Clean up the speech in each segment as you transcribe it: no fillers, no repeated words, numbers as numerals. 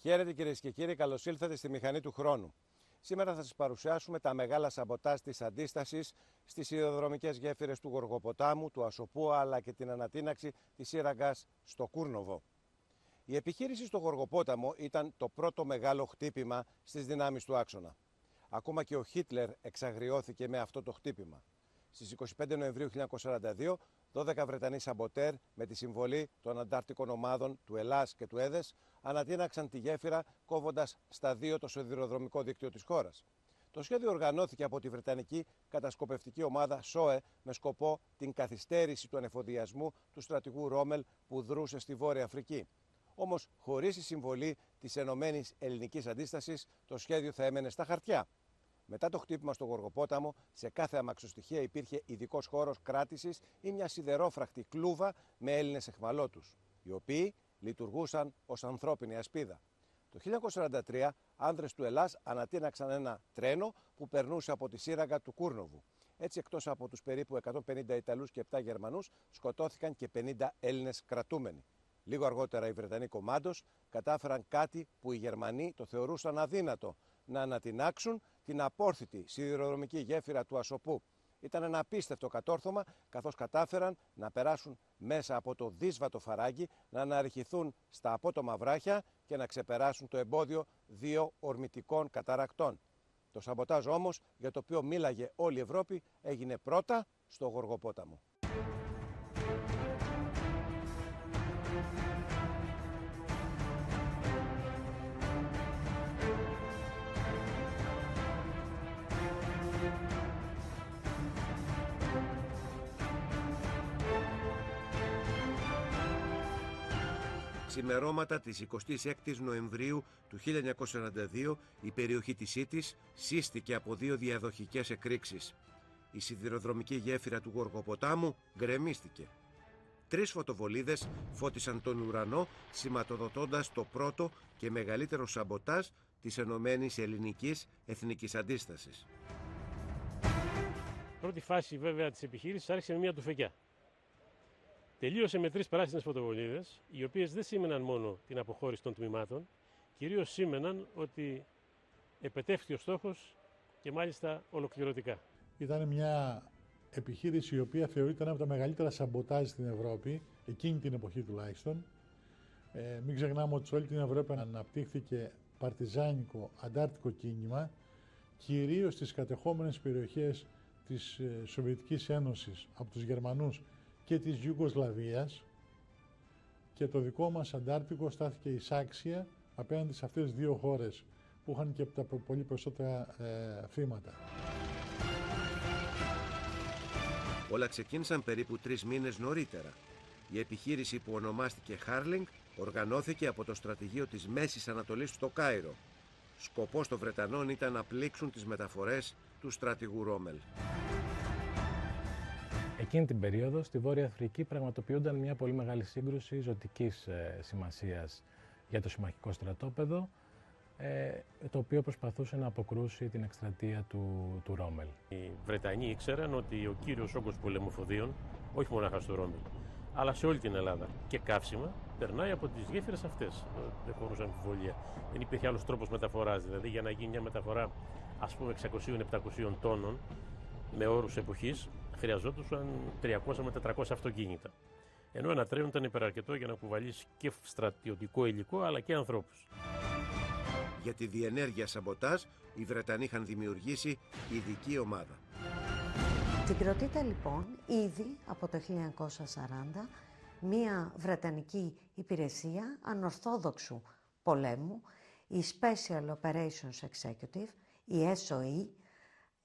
Χαίρετε κυρίες και κύριοι, καλώς ήλθατε στη Μηχανή του Χρόνου. Σήμερα θα σας παρουσιάσουμε τα μεγάλα σαμποτάζ της αντίστασης στις σιδηροδρομικές γέφυρες του Γοργοποτάμου, του Ασοπού, αλλά και την ανατείναξη της σύραγγας στο Κούρνοβο. Η επιχείρηση στο Γοργοπόταμο ήταν το πρώτο μεγάλο χτύπημα στις δυνάμεις του άξονα. Ακόμα και ο Χίτλερ εξαγριώθηκε με αυτό το χτύπημα. Στις 25 Νοεμβρίου 1942, 12 Βρετανοί σαμποτέρ με τη συμβολή των αντάρτικων ομάδων του Ελλάς και του Έδες ανατείναξαν τη γέφυρα, κόβοντας στα δύο το σιδηροδρομικό δίκτυο της χώρας. Το σχέδιο οργανώθηκε από τη Βρετανική κατασκοπευτική ομάδα ΣΟΕ με σκοπό την καθυστέρηση του ανεφοδιασμού του στρατηγού Ρόμελ που δρούσε στη Βόρεια Αφρική. Όμως, χωρίς τη συμβολή της Ενωμένης Ελληνικής Αντίστασης, το σχέδιο θα έμενε στα χαρτιά. Μετά το χτύπημα στο Γοργοπόταμο, σε κάθε αμαξοστοιχεία υπήρχε ειδικός χώρος κράτησης ή μια σιδερόφραχτη κλούβα με Έλληνες εχμαλώτους, οι οποίοι λειτουργούσαν ως ανθρώπινη ασπίδα. Το 1943, άνδρες του Ελλάς ανατείναξαν ένα τρένο που περνούσε από τη σύραγγα του Κούρνοβου. Έτσι, εκτός από τους περίπου 150 Ιταλούς και 7 Γερμανούς, σκοτώθηκαν και 50 Έλληνες κρατούμενοι. Λίγο αργότερα οι Βρετανοί κομμάντος κατάφεραν κάτι που οι Γερμανοί το θεωρούσαν αδύνατο, να ανατινάξουν την απόρθητη σιδηροδρομική γέφυρα του Ασοπού. Ήταν ένα απίστευτο κατόρθωμα, καθώς κατάφεραν να περάσουν μέσα από το δύσβατο φαράγγι, να αναρριχηθούν στα απότομα βράχια και να ξεπεράσουν το εμπόδιο δύο ορμητικών καταρακτών. Το σαμποτάζ όμως, για το οποίο μίλαγε όλη η Ευρώπη, έγινε πρώτα στο Γοργοπόταμο. Ξημερώματα της 26ης Νοεμβρίου του 1942 η περιοχή της Σίτης σύστηκε από δύο διαδοχικές εκρήξεις. Η σιδηροδρομική γέφυρα του Γοργοποτάμου γκρεμίστηκε. 3 φωτοβολίδες φώτισαν τον ουρανό, σηματοδοτώντας το πρώτο και μεγαλύτερο σαμποτάζ της Ενωμένης Ελληνικής Εθνικής Αντίστασης. Πρώτη φάση βέβαια της επιχείρησης άρχισε με μια τουφεκιά. Τελείωσε με 3 πράσινες φωτοβολίδες, οι οποίες δεν σήμαιναν μόνο την αποχώρηση των τμήματων, κυρίως σήμαιναν ότι επετεύχθη ο στόχος και μάλιστα ολοκληρωτικά. Ήταν μια επιχείρηση η οποία θεωρείται ένα από τα μεγαλύτερα σαμποτάζ στην Ευρώπη, εκείνη την εποχή τουλάχιστον. Μην ξεχνάμε ότι σε όλη την Ευρώπη αναπτύχθηκε παρτιζάνικο αντάρτικο κίνημα, κυρίως στις κατεχόμενες περιοχές της Σοβιετικής Ένωσης από τους Γερμανούς και της Ιουγκοσλαβίας, και το δικό μας αντάρτικο στάθηκε εισάξια απέναντι σε αυτές τις δύο χώρες που είχαν και τα πολύ περισσότερα θύματα. Όλα ξεκίνησαν περίπου 3 μήνες νωρίτερα. Η επιχείρηση που ονομάστηκε Harling οργανώθηκε από το στρατηγείο της Μέσης Ανατολής στο Κάιρο. Σκοπός των Βρετανών ήταν να πλήξουν τις μεταφορές του στρατηγού Ρόμελ. Εκείνη την περίοδο στη Βόρεια Αφρική πραγματοποιούνταν μια πολύ μεγάλη σύγκρουση ζωτικής σημασίας για το συμμαχικό στρατόπεδο, το οποίο προσπαθούσε να αποκρούσει την εκστρατεία του Ρόμελ. Οι Βρετανοί ήξεραν ότι ο κύριος όγκος πολεμοφοδίων, όχι μονάχα στο Ρόμελ, αλλά σε όλη την Ελλάδα και καύσιμα, περνάει από τις γέφυρες αυτές. Δεν χωρούσε αμφιβολία. Δεν υπήρχε άλλος τρόπος μεταφοράς. Δηλαδή, για να γίνει μια μεταφορά, ας πούμε, 600-700 τόνων, με όρους εποχής, χρειαζόντουσαν 300 με 400 αυτοκίνητα. Ενώ ένα τρένο ήταν υπεραρκετό για να κουβαλήσει και στρατιωτικό υλικό αλλά και ανθρώπους. Για τη διενέργεια σαμποτάζ, οι Βρετανοί είχαν δημιουργήσει ειδική ομάδα. Συγκροτείται λοιπόν ήδη από το 1940 μία Βρετανική υπηρεσία ανορθόδοξου πολέμου, η Special Operations Executive, η SOE,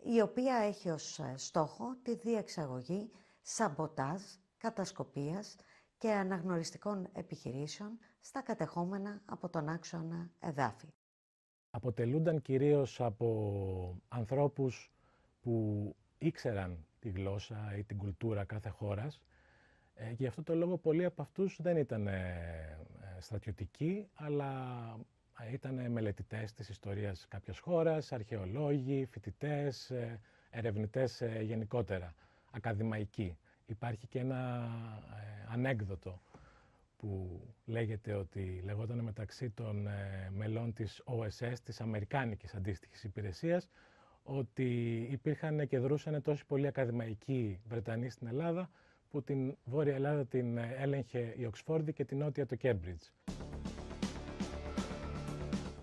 η οποία έχει ως στόχο τη διεξαγωγή σαμποτάζ, κατασκοπίας και αναγνωριστικών επιχειρήσεων στα κατεχόμενα από τον άξονα εδάφη. Αποτελούνταν κυρίως από ανθρώπους που ήξεραν τη γλώσσα ή την κουλτούρα κάθε χώρας και γι' αυτό το λόγο πολλοί από αυτούς δεν ήταν στρατιωτικοί, αλλά ήταν μελετητές της ιστορίας κάποιας χώρας, αρχαιολόγοι, φοιτητές, ερευνητές γενικότερα, ακαδημαϊκοί. Υπάρχει και ένα ανέκδοτο που λέγεται ότι λεγόταν μεταξύ των μελών της OSS, της Αμερικάνικης αντίστοιχης υπηρεσίας, ότι υπήρχαν και δρούσαν τόσοι πολλοί ακαδημαϊκοί Βρετανοί στην Ελλάδα, που την Βόρεια Ελλάδα την έλεγχε η Οξφόρδη και την Νότια το Κέμπριτζ.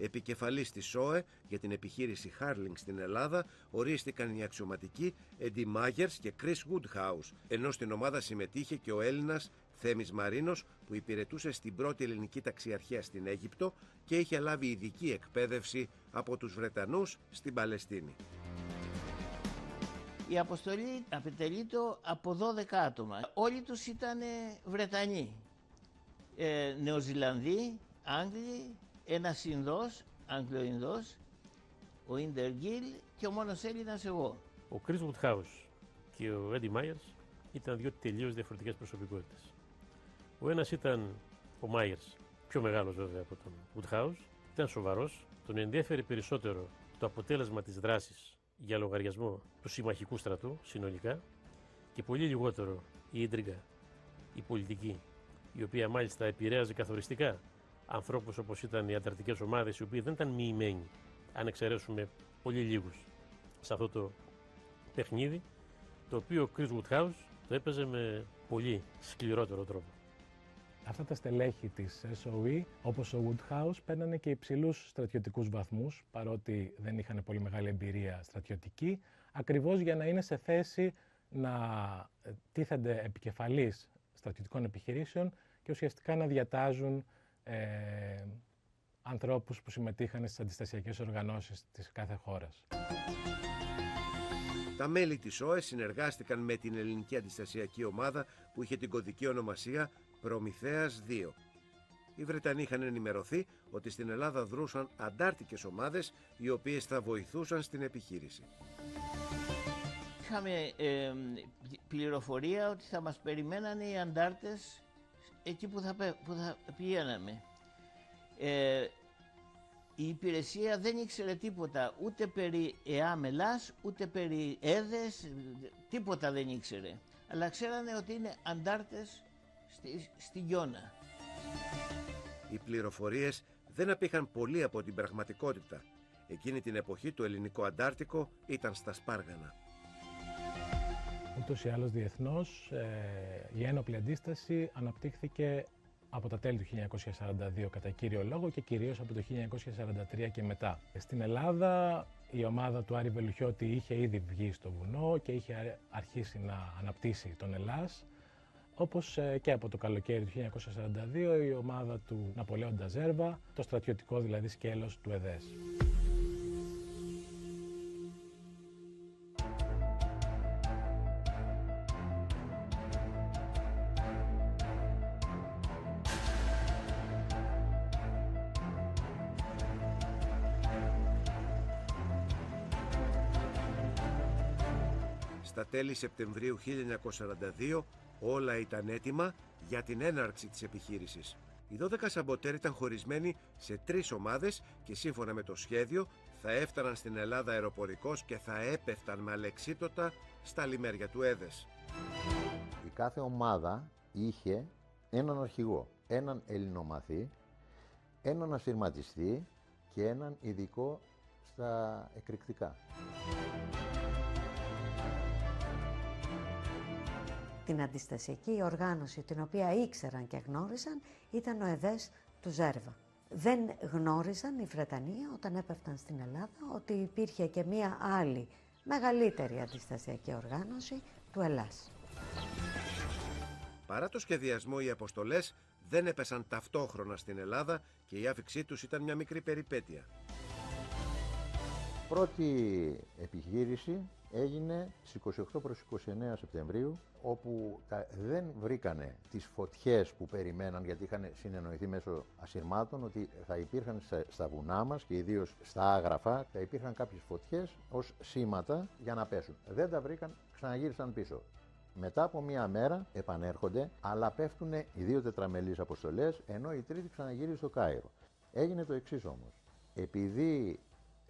Επικεφαλής της ΣΟΕ για την επιχείρηση Harling στην Ελλάδα ορίστηκαν οι αξιωματικοί Eddie Myers και Chris Woodhouse, ενώ στην ομάδα συμμετείχε και ο Έλληνας Θέμης Μαρίνος, που υπηρετούσε στην πρώτη ελληνική ταξιαρχία στην Αίγυπτο και είχε λάβει ειδική εκπαίδευση από τους Βρετανούς στην Παλαιστίνη. Η αποστολή αποτελείται από 12 άτομα. Όλοι τους ήταν Βρετανοί, Νεοζηλανδοί, Άγγλοι, ένας Ινδός, Αγγλο-Ινδός, ο Ιντεργκίλ και ο μόνος Έλληνας εγώ. Ο Chris Woodhouse και ο Eddie Myers ήταν δύο τελείως διαφορετικές προσωπικότητες. Ο ένας ήταν ο Myers, πιο μεγάλος βέβαια από τον Woodhouse, ήταν σοβαρός, τον ενδιέφερε περισσότερο το αποτέλεσμα της δράσης για λογαριασμό του συμμαχικού στρατού συνολικά και πολύ λιγότερο η ίντριγκα, η πολιτική, η οποία μάλιστα επηρέαζε καθοριστικά ανθρώπους όπως ήταν οι ανταρτικές ομάδες, οι οποίοι δεν ήταν μοιημένοι, αν εξαιρέσουμε πολύ λίγους, σε αυτό το παιχνίδι, το οποίο ο Chris Woodhouse το έπαιζε με πολύ σκληρότερο τρόπο. Αυτά τα στελέχη της SOE, όπως ο Woodhouse, παίρνανε και υψηλούς στρατιωτικούς βαθμούς, παρότι δεν είχαν πολύ μεγάλη εμπειρία στρατιωτική, ακριβώς για να είναι σε θέση να τίθενται επικεφαλής στρατιωτικών επιχειρήσεων και ουσιαστικά να διατάζουν ανθρώπους που συμμετείχαν στις αντιστασιακές οργανώσεις της κάθε χώρας. Τα μέλη της ΟΕ συνεργάστηκαν με την ελληνική αντιστασιακή ομάδα που είχε την κωδική ονομασία Προμηθέας 2. Οι Βρετανοί είχαν ενημερωθεί ότι στην Ελλάδα δρούσαν αντάρτικες ομάδες οι οποίες θα βοηθούσαν στην επιχείρηση. Είχαμε πληροφορία ότι θα μας περιμένανε οι αντάρτες εκεί που θα πηγαίναμε. Η υπηρεσία δεν ήξερε τίποτα ούτε περί ΕΑΜΕΛΑΣ, ούτε περί ΕΔΕΣ, τίποτα δεν ήξερε. Αλλά ξέρανε ότι είναι αντάρτες στη Γιώνα. Οι πληροφορίες δεν απήχαν πολύ από την πραγματικότητα. Εκείνη την εποχή το ελληνικό αντάρτικο ήταν στα σπάργανα. Ούτως ή άλλως διεθνώς, η ένοπλη αντίσταση αναπτύχθηκε από τα τέλη του 1942 κατά κύριο λόγο και κυρίως από το 1943 και μετά. Στην Ελλάδα η ομάδα του Άρη Βελουχιώτη είχε ήδη βγει στο βουνό και είχε αρχίσει να αναπτύσσει τον Ελλάς, όπως και από το καλοκαίρι του 1942 η ομάδα του Ναπολέοντα Ζέρβα, το στρατιωτικό δηλαδή σκέλος του ΕΔΕΣ. Στα τέλη Σεπτεμβρίου 1942 όλα ήταν έτοιμα για την έναρξη της επιχείρησης. Οι 12 σαμποτέρ ήταν χωρισμένοι σε 3 ομάδες και σύμφωνα με το σχέδιο θα έφταναν στην Ελλάδα αεροπορικώς και θα έπεφταν με αλεξίπτωτα στα λιμέρια του ΕΔΕΣ. Η κάθε ομάδα είχε έναν αρχηγό, έναν ελληνομαθή, έναν ασυρματιστή και έναν ειδικό στα εκρηκτικά. Την αντιστασιακή οργάνωση την οποία ήξεραν και γνώρισαν ήταν ο ΕΔΕΣ του Ζέρβα. Δεν γνώριζαν οι Βρετανοί όταν έπεφταν στην Ελλάδα ότι υπήρχε και μία άλλη μεγαλύτερη αντιστασιακή οργάνωση του Ελλάς. Παρά το σχεδιασμό, οι αποστολές δεν έπεσαν ταυτόχρονα στην Ελλάδα και η άφιξή τους ήταν μια μικρή περιπέτεια. Πρώτη επιχείρηση έγινε στις 28 προς 29 Σεπτεμβρίου, όπου δεν βρήκανε τις φωτιές που περιμέναν, γιατί είχαν συνεννοηθεί μέσω ασυρμάτων ότι θα υπήρχαν στα βουνά μας και ιδίως στα άγραφα θα υπήρχαν κάποιες φωτιές ως σήματα για να πέσουν. Δεν τα βρήκαν, ξαναγύρισαν πίσω. Μετά από μία μέρα επανέρχονται, αλλά πέφτουν οι 2 τετραμελείς αποστολές, ενώ η τρίτη ξαναγύρισε στο Κάιρο. Έγινε το εξής όμως. Επειδή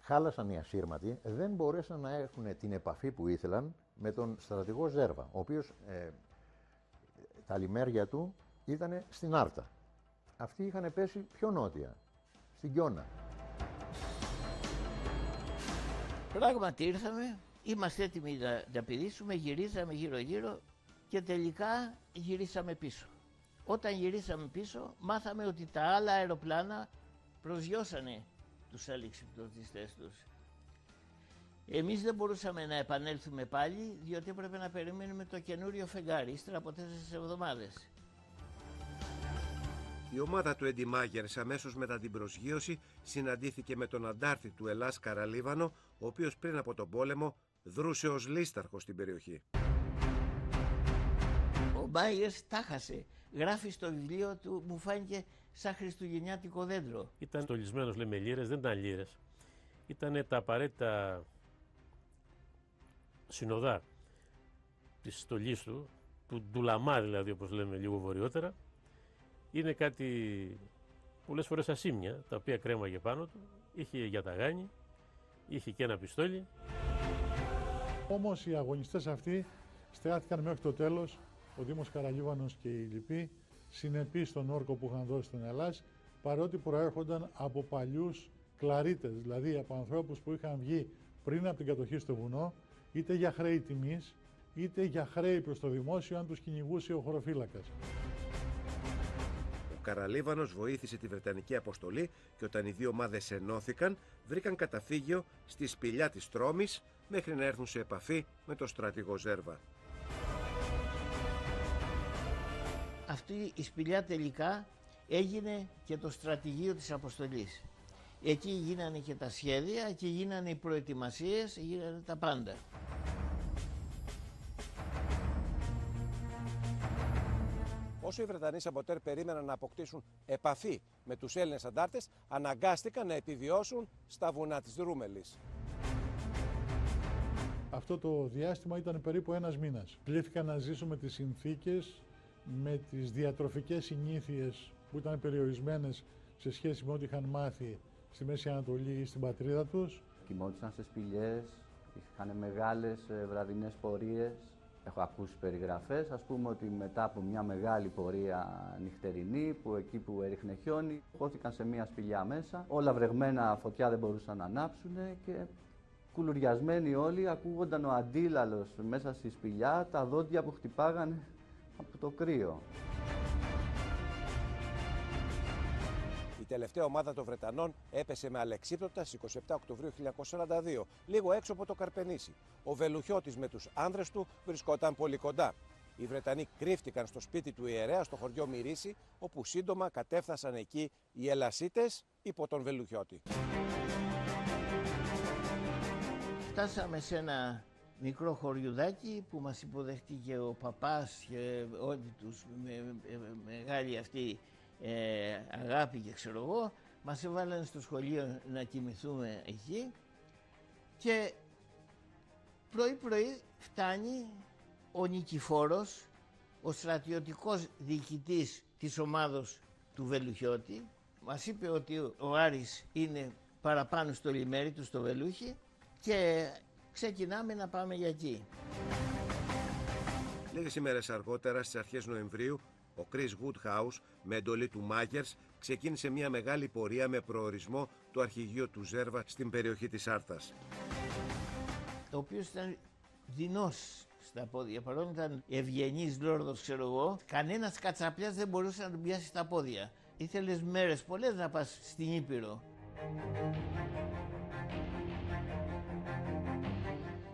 χάλασαν οι ασύρματοι, δεν μπορέσαν να έχουν την επαφή που ήθελαν με τον στρατηγό Ζέρβα, ο οποίος τα λιμέρια του ήταν στην Άρτα. Αυτοί είχαν πέσει πιο νότια, στην Κιώνα. Πράγματι ήρθαμε, είμαστε έτοιμοι να πηδήσουμε, γυρίσαμε γύρω-γύρω και τελικά γυρίσαμε πίσω. Όταν γυρίσαμε πίσω, μάθαμε ότι τα άλλα αεροπλάνα προσγειώσανε τους αλεξιπτωτιστές τους. Εμείς δεν μπορούσαμε να επανέλθουμε πάλι, διότι έπρεπε να περιμένουμε το καινούριο φεγγάρι, ύστερα από 4 εβδομάδες. Η ομάδα του Έντι Μάγερς αμέσως μετά την προσγείωση συναντήθηκε με τον αντάρτη του Ελλάς Καραλίβανο, ο οποίος πριν από τον πόλεμο δρούσε ως λίσταρχος στην περιοχή. Ο Μάγερς τα χάσε. Γράφει στο βιβλίο του, μου φάνηκε σαν χριστουγεννιάτικο δέντρο. Ήταν στολισμένος, λέμε, λίρες, δεν ήταν λίρες. Ήταν τα απαραίτητα συνοδά της στολής του, του ντουλαμά δηλαδή, όπως λέμε λίγο βορειότερα. Είναι κάτι πολλές φορές ασήμια, τα οποία κρέμαγε πάνω του, είχε για ταγάνι, είχε και ένα πιστόλι. Όμως οι αγωνιστές αυτοί στράθηκαν μέχρι το τέλος, ο Δήμος Καραλίβανος και οι λοιποί, συνεπείς στον όρκο που είχαν δώσει στον Ελλάς, παρότι προέρχονταν από παλιούς κλαρίτες, δηλαδή από ανθρώπους που είχαν βγει πριν από την κατοχή στο βουνό, είτε για χρέη τιμής, είτε για χρέη προς το δημόσιο, αν τους κυνηγούσε ο χωροφύλακας. Ο Καραλίβανος βοήθησε τη Βρετανική αποστολή και όταν οι δύο ομάδες ενώθηκαν, βρήκαν καταφύγιο στη σπηλιά της Τρόμης μέχρι να έρθουν σε επαφή με τον στρατηγό Ζέρβα. Αυτή η σπηλιά τελικά έγινε και το στρατηγείο της αποστολής. Εκεί γίνανε και τα σχέδια, εκεί γίνανε οι προετοιμασίες, γίνανε τα πάντα. Όσο οι Βρετανοί σαμποτέρ περίμεναν να αποκτήσουν επαφή με τους Έλληνες αντάρτες, αναγκάστηκαν να επιβιώσουν στα βουνά της Ρούμελης. Αυτό το διάστημα ήταν περίπου ένας μήνας. Κλήθηκαν να ζήσουμε τις συνθήκες, με τις διατροφικές συνήθειες που ήταν περιορισμένες σε σχέση με ό,τι είχαν μάθει στη Μέση Ανατολή ή στην πατρίδα τους. Κοιμόντουσαν σε σπηλιές, είχαν μεγάλες βραδινές πορείες. Έχω ακούσει περιγραφές, ας πούμε, ότι μετά από μια μεγάλη πορεία νυχτερινή, που εκεί που έριχνε χιόνι, χώθηκαν σε μια σπηλιά μέσα, όλα βρεγμένα, φωτιά δεν μπορούσαν να ανάψουν και κουλουριασμένοι όλοι, ακούγονταν ο αντίλαλος μέσα στη σπηλιά, τα δόντια που χτυπάγανε από το κρύο. Η τελευταία ομάδα των Βρετανών έπεσε με αλεξίπτωτα στις 27 Οκτωβρίου 1942, λίγο έξω από το Καρπενήσι. Ο Βελουχιώτης με τους άνδρες του βρισκόταν πολύ κοντά. Οι Βρετανοί κρύφτηκαν στο σπίτι του ιερέα στο χωριό Μυρίσι, όπου σύντομα κατέφθασαν εκεί οι Ελλασίτες υπό τον Βελουχιώτη. Φτάσαμε σε ένα μικρό χωριουδάκι που μας υποδεχτήκε ο παπάς και όλοι τους με μεγάλη αυτή αγάπη και ξέρω εγώ. Μας έβαλαν στο σχολείο να κοιμηθούμε εκεί και πρωί φτάνει ο Νικηφόρος, ο στρατιωτικός διοικητής της ομάδος του Βελουχιώτη. Μας είπε ότι ο Άρης είναι παραπάνω στο λιμέρι του, στο Βελούχι, και ξεκινάμε να πάμε για εκεί. Λίγες ημέρες αργότερα, στις αρχές Νοεμβρίου, ο Chris Woodhouse, με εντολή του Μάγερς, ξεκίνησε μια μεγάλη πορεία με προορισμό το αρχηγείο του Ζέρβα στην περιοχή της Άρτας. Ο οποίος ήταν δεινός στα πόδια, παρόλο ήταν ευγενής λόρδος, ξέρω εγώ, κανένας κατσαπλιάς δεν μπορούσε να τον πιάσει στα πόδια. Ήθελες μέρες πολλές να πας στην Ήπειρο.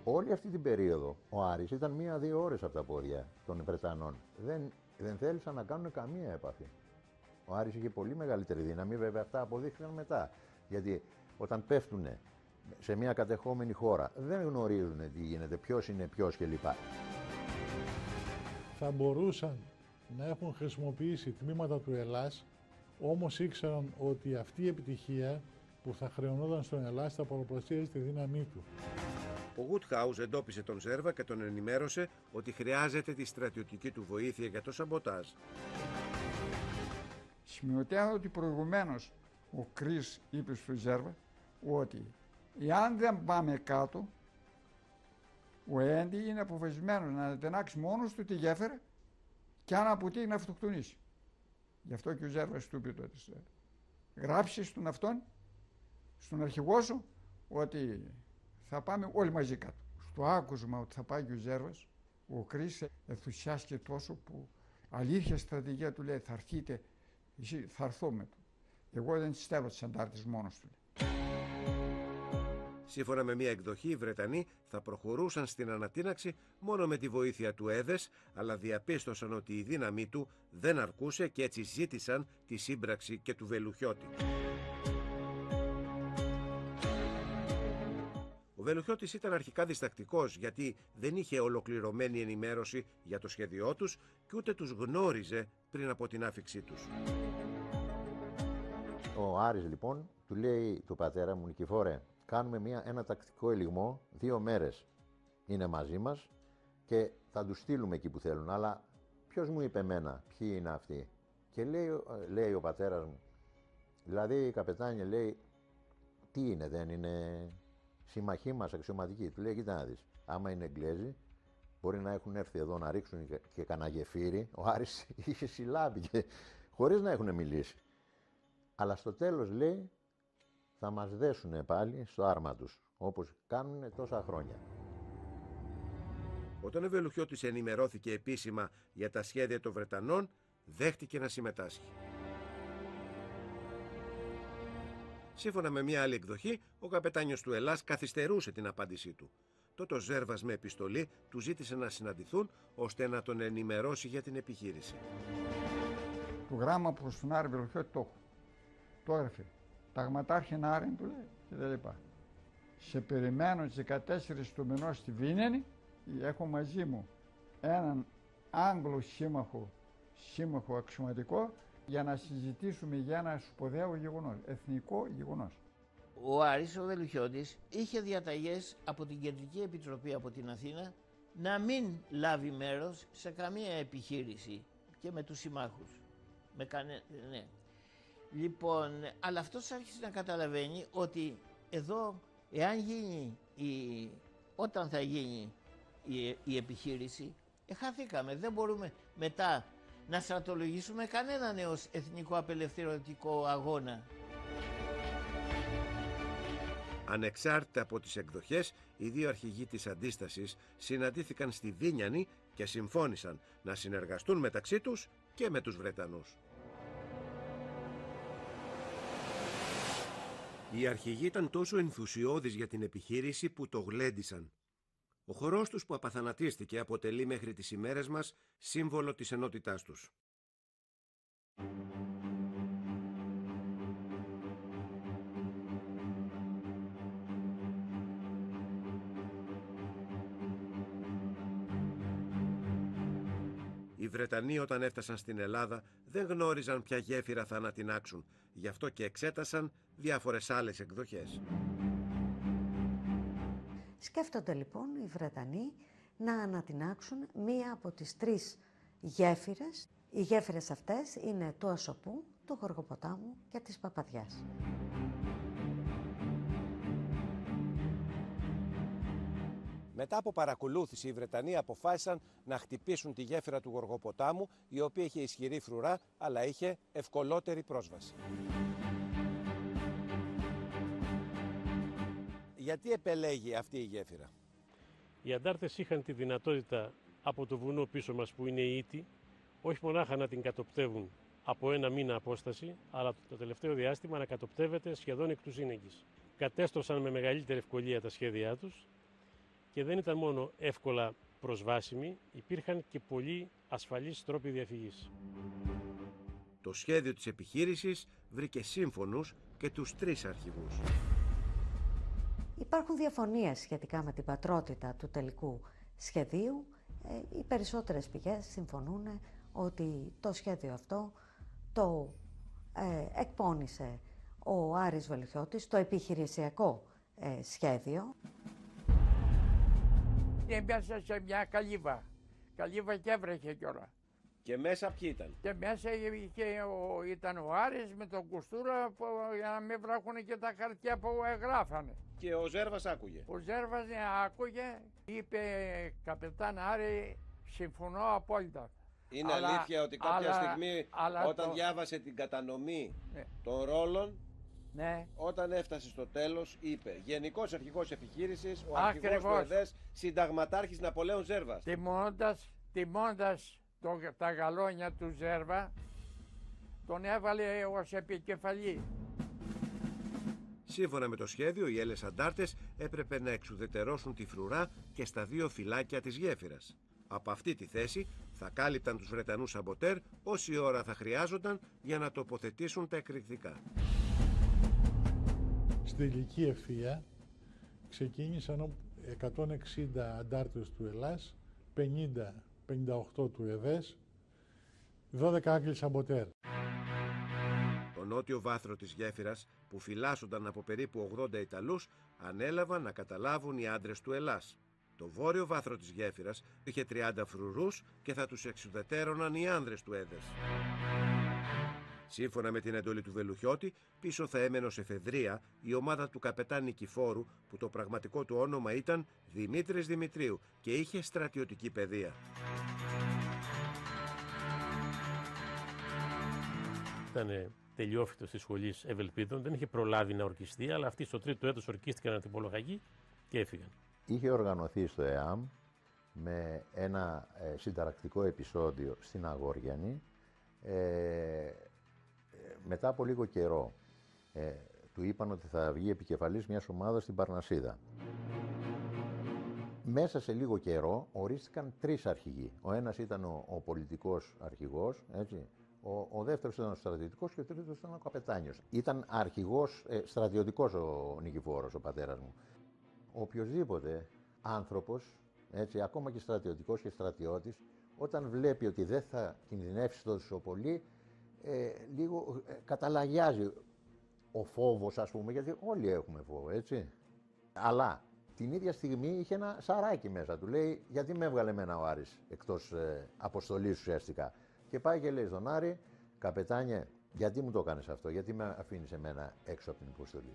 Όλη αυτή την περίοδο ο Άρης ήταν 1-2 ώρες από τα πόδια των Βρετανών. Δεν θέλησαν να κάνουν καμία επαφή. Ο Άρης είχε πολύ μεγαλύτερη δύναμη, βέβαια αυτά αποδείχθηκαν μετά. Γιατί όταν πέφτουν σε μια κατεχόμενη χώρα δεν γνωρίζουν τι γίνεται, ποιος είναι ποιος κλπ. Θα μπορούσαν να έχουν χρησιμοποιήσει τμήματα του Ελλάς, όμως ήξεραν ότι αυτή η επιτυχία που θα χρεωνόταν στον Ελλάς θα πολλαπλασίαζε τη δύναμή του. Ο Woodhouse εντόπισε τον Ζέρβα και τον ενημέρωσε ότι χρειάζεται τη στρατιωτική του βοήθεια για το σαμποτάζ. Σημειωτέα ότι προηγουμένως ο Κρίς είπε στο Ζέρβα ότι εάν δεν πάμε κάτω, ο Έντι είναι αποφασισμένος να τενάξει μόνος του τη γέφυρα και αν αποτύχει να αυτοκτονήσει. Γι' αυτό και ο Ζέρβας του είπε τότε, γράψεις στον αυτόν, στον αρχηγό σου, ότι θα πάμε όλοι μαζί κάτω. Στο άκουσμα ότι θα πάει και ο Ζέρβας, ο Κρίς ενθουσιάστηκε τόσο που αλήθεια στρατηγία του λέει, θα έρθείτε, εσύ θα έρθω με του. Εγώ δεν στέλνω τις αντάρτες μόνος του. Σύμφωνα με μια εκδοχή, οι Βρετανοί θα προχωρούσαν στην ανατείναξη μόνο με τη βοήθεια του Έδες, αλλά διαπίστωσαν ότι η δύναμή του δεν αρκούσε και έτσι ζήτησαν τη σύμπραξη και του Βελουχιώτη. Ο Βελουχιώτης ήταν αρχικά διστακτικός γιατί δεν είχε ολοκληρωμένη ενημέρωση για το σχέδιό τους και ούτε τους γνώριζε πριν από την άφιξή τους. Ο Άρης λοιπόν του λέει του πατέρα μου, Νικηφόρε, κάνουμε ένα τακτικό ελιγμό, 2 μέρες είναι μαζί μας και θα τους στείλουμε εκεί που θέλουν, αλλά ποιος μου είπε εμένα, ποιοι είναι αυτοί? Και λέει ο πατέρας μου, δηλαδή η καπετάνια λέει, τι είναι, δεν είναι συμμαχοί μας αξιωματικοί? Του λέει, κοίτα να δεις, άμα είναι Εγγλέζοι, μπορεί να έχουν έρθει εδώ να ρίξουν και κανένα γεφύρι. Ο Άρης είχε συλλάβει και χωρίς να έχουν μιλήσει. Αλλά στο τέλος λέει, θα μας δέσουν πάλι στο άρμα τους, όπως κάνουν τόσα χρόνια. Όταν ο Βελουχιώτης ενημερώθηκε επίσημα για τα σχέδια των Βρετανών, δέχτηκε να συμμετάσχει. Σύμφωνα με μια άλλη εκδοχή, ο καπετάνιος του Ελλάς καθυστερούσε την απάντησή του. Τότε ο Ζέρβας με επιστολή του ζήτησε να συναντηθούν ώστε να τον ενημερώσει για την επιχείρηση. Το γράμμα προς τον Άρη Βελουχιώτη το έγραφε. Ταγματάρχη Άρη του λέει και δεν λοιπά. Σε περιμένω τις 14 του μηνός στη Βίνενη, έχω μαζί μου έναν Άγγλο σύμμαχο αξιωματικό για να συζητήσουμε για ένα σπουδαίο γεγονός, εθνικό γεγονός. Ο Άρης ο Βελουχιώτης είχε διαταγές από την Κεντρική Επιτροπή από την Αθήνα να μην λάβει μέρος σε καμία επιχείρηση και με τους συμμάχους. Ναι. Λοιπόν, αλλά αυτός άρχισε να καταλαβαίνει ότι εδώ, όταν θα γίνει η επιχείρηση, χαθήκαμε. Δεν μπορούμε μετά να στρατολογήσουμε κανένα νέο εθνικό απελευθερωτικό αγώνα. Ανεξάρτητα από τις εκδοχές, οι 2 αρχηγοί της αντίστασης συναντήθηκαν στη Βίνιανη και συμφώνησαν να συνεργαστούν μεταξύ τους και με τους Βρετανούς. Οι αρχηγοί ήταν τόσο ενθουσιώδεις για την επιχείρηση που το γλέντισαν. Ο χορός τους που απαθανατίστηκε αποτελεί μέχρι τις ημέρες μας σύμβολο της ενότητάς τους. Οι Βρετανοί όταν έφτασαν στην Ελλάδα δεν γνώριζαν ποια γέφυρα θα ανατινάξουν, γι' αυτό και εξέτασαν διάφορες άλλες εκδοχές. Σκέφτονται λοιπόν οι Βρετανοί να ανατινάξουν μία από τις 3 γέφυρες. Οι γέφυρες αυτές είναι του Ασοπού, του Γοργοποτάμου και της Παπαδιάς. Μετά από παρακολούθηση, οι Βρετανοί αποφάσισαν να χτυπήσουν τη γέφυρα του Γοργοποτάμου, η οποία είχε ισχυρή φρουρά, αλλά είχε ευκολότερη πρόσβαση. Γιατί επελέγει αυτή η γέφυρα? Οι αντάρτες είχαν τη δυνατότητα από το βουνό πίσω μας που είναι η Ήτη, όχι μονάχα να την κατοπτεύουν από 1 μήνα απόσταση, αλλά το τελευταίο διάστημα να κατοπτεύεται σχεδόν εκ του σύνεγγυς. Κατέστρωσαν με μεγαλύτερη ευκολία τα σχέδιά τους και δεν ήταν μόνο εύκολα προσβάσιμοι, υπήρχαν και πολύ ασφαλείς τρόποι διαφυγής. Το σχέδιο της επιχείρησης βρήκε σύμφωνους και τους 3 αρχηγούς. Υπάρχουν διαφωνίες σχετικά με την πατρότητα του τελικού σχεδίου. Οι περισσότερες πηγές συμφωνούν ότι το σχέδιο αυτό το εκπώνησε ο Άρης Βελουχιώτης, το επιχειρησιακό σχέδιο. Και μέσα σε μια καλύβα και έβρεχε κιόλα. Και μέσα ποιοι ήταν? Και μέσα ήταν ο Άρης με τον Κουστούρα για να μην βράχουν και τα χαρτιά που γράφανε. Και ο Ζέρβας άκουγε? Ο Ζέρβας άκουγε, είπε καπετάν Άρη, συμφωνώ απόλυτα. Είναι αλήθεια ότι κάποια στιγμή όταν διάβασε την κατανομή των ρόλων, όταν έφτασε στο τέλος είπε Γενικός Αρχηγός Επιχείρησης, ο Αρχηγός του ΕΔΕΣ, Συνταγματάρχης Ναπολέων Ζέρβας. Τιμώντας τα γαλόνια του Ζέρβα, τον έβαλε ως επικεφαλή. Σύμφωνα με το σχέδιο, οι Έλλες αντάρτες έπρεπε να εξουδετερώσουν τη φρουρά και στα 2 φυλάκια της γέφυρας. Από αυτή τη θέση θα κάλυπταν τους Βρετανούς σαμποτέρ όση ώρα θα χρειάζονταν για να τοποθετήσουν τα εκρηκτικά. Στη Τελική Ευθεία ξεκίνησαν 160 αντάρτες του Ελλάς, 50-58 του ΕΔΕΣ, 12 Άγγλοι σαμποτέρ. Το νότιο βάθρο της γέφυρας, που φυλάσσονταν από περίπου 80 Ιταλούς, ανέλαβαν να καταλάβουν οι άντρες του Ελλάς. Το βόρειο βάθρο της γέφυρας είχε 30 φρουρούς και θα τους εξουδετέρωναν οι άνδρες του ΕΔΕΣ. Σύμφωνα με την εντολή του Βελουχιώτη, πίσω θα έμενε ως εφεδρεία η ομάδα του καπετάν Νικηφόρου, που το πραγματικό του όνομα ήταν Δημήτρης Δημητρίου και είχε στρατιωτική παιδεία. Ήταν τελειόφυτος της σχολής Ευελπίδων, δεν είχε προλάβει να ορκιστεί, αλλά αυτοί στο 3ο έτος ορκίστηκαν από την Πολοχαγή και έφυγαν. Είχε οργανωθεί στο ΕΑΜ με ένα συνταρακτικό επεισόδιο στην Αγόριανη. Μετά από λίγο καιρό του είπαν ότι θα βγει επικεφαλής μιας ομάδας στην Παρνασσίδα. Μέσα σε λίγο καιρό ορίστηκαν 3 αρχηγοί. Ο ένας ήταν ο πολιτικός αρχηγός, έτσι. Ο δεύτερος ήταν ο στρατιωτικός και ο τρίτος ήταν ο καπετάνιος. Ήταν αρχηγός στρατιωτικός ο Νικηφόρος, ο πατέρας μου. Οποιοσδήποτε άνθρωπος, έτσι, ακόμα και στρατιωτικός και στρατιώτης, όταν βλέπει ότι δεν θα κινδυνεύσει τόσο πολύ, λίγο καταλαγιάζει ο φόβος, ας πούμε, γιατί όλοι έχουμε φόβο, έτσι. Αλλά την ίδια στιγμή είχε ένα σαράκι μέσα του. Λέει, γιατί με έβγαλε εμένα ο Άρης εκτός αποστολής ουσιαστικά. Και πάει και λέει στον Άρη, καπετάνιε, γιατί μου το έκανες αυτό, γιατί με αφήνεις εμένα έξω από την αποστολή.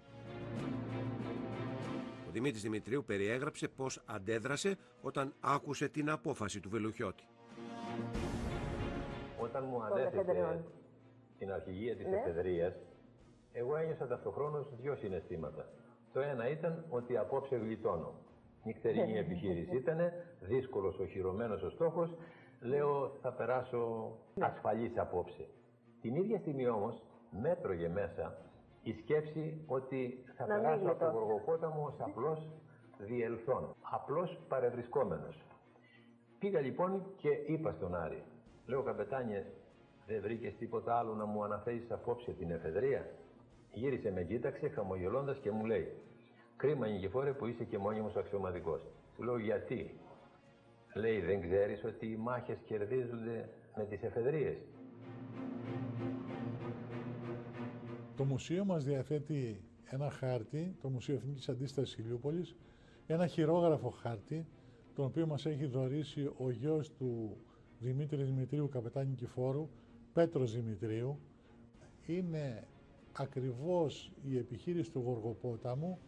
Ο Δημήτρης Δημητρίου περιέγραψε πώς αντέδρασε όταν άκουσε την απόφαση του Βελουχιώτη. Όταν μου ανέθεσε την αρχηγία της εφεδρείας, εγώ ένιωσα ταυτοχρόνως 2 συναισθήματα. Το ένα ήταν ότι απόψε γλιτώνω. Νυχτερινή επιχείρηση ήτανε, δύσκολος οχυρωμένος ο στόχος, λέω θα περάσω ασφαλής απόψε. Την ίδια στιγμή όμως μέτρωγε μέσα η σκέψη ότι θα περάσω από τον Γοργοπόταμο ως απλός διελθόν, απλός παρευρισκόμενος. Πήγα λοιπόν και είπα στον Άρη, λέω καπετάνιε, δεν βρήκες τίποτα άλλο να μου αναθέσεις απόψε την εφεδρεία? Γύρισε με κοίταξε χαμογελώντας και μου λέει, κρίμα Νικηφόρε που είσαι και μόνιμος αξιωματικός. Του λέω γιατί? Λέει, δεν ξέρεις ότι οι μάχες κερδίζονται με τις εφεδρείες? Το μουσείο μας διαθέτει ένα χάρτη, το Μουσείο Εθνικής Αντίστασης Ηλιούπολης, ένα χειρόγραφο χάρτη, τον οποίο μας έχει δωρήσει ο γιος του Δημήτρη Δημητρίου, καπετάν Νικηφόρου, Πέτρος Δημητρίου. Είναι ακριβώς η επιχείρηση του Γοργοπόταμου,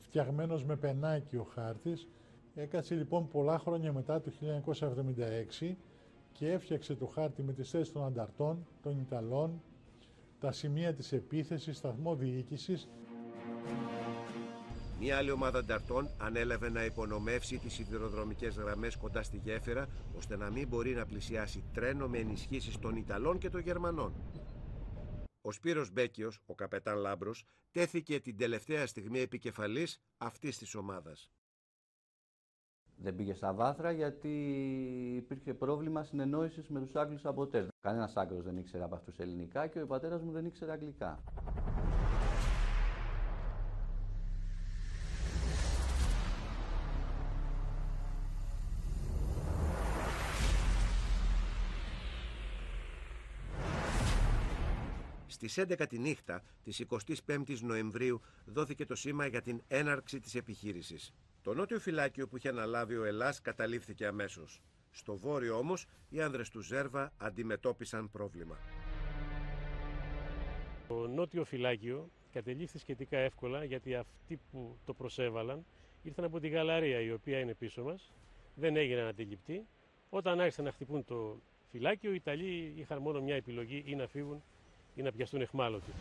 φτιαγμένος με πενάκι ο χάρτης. Έκατσε λοιπόν πολλά χρόνια μετά το 1976 και έφτιαξε το χάρτη με τις θέσεις των ανταρτών, των Ιταλών, τα σημεία της επίθεσης, σταθμό διοίκησης. Μία άλλη ομάδα ανταρτών ανέλαβε να υπονομεύσει τις σιδηροδρομικές γραμμές κοντά στη γέφυρα, ώστε να μην μπορεί να πλησιάσει τρένο με ενισχύσεις των Ιταλών και των Γερμανών. Ο Σπύρος Μπέκιος, ο καπετάν Λάμπρος, τέθηκε την τελευταία στιγμή επικεφαλής αυτής της ομάδας. Δεν πήγε στα βάθρα γιατί υπήρχε πρόβλημα συνεννόησης με τους Άγγλους σαμποτέρ. Κανένας Άγγλος δεν ήξερε από αυτούς ελληνικά και ο πατέρας μου δεν ήξερε αγγλικά. Στις 11 τη νύχτα της 25ης Νοεμβρίου δόθηκε το σήμα για την έναρξη της επιχείρησης. Το νότιο φυλάκιο που είχε αναλάβει ο Ελλάς καταλήφθηκε αμέσως. Στο βόρειο όμως οι άνδρες του Ζέρβα αντιμετώπισαν πρόβλημα. Το νότιο φυλάκιο κατελήφθη σχετικά εύκολα γιατί αυτοί που το προσέβαλαν ήρθαν από τη Γαλαρία, η οποία είναι πίσω μας, δεν έγιναν αντιληπτοί. Όταν άρχισαν να χτυπούν το φυλάκιο. Οι Ιταλοί είχαν μόνο μια επιλογή, ή να φύγουν ή να πιαστούν αιχμάλωτοι.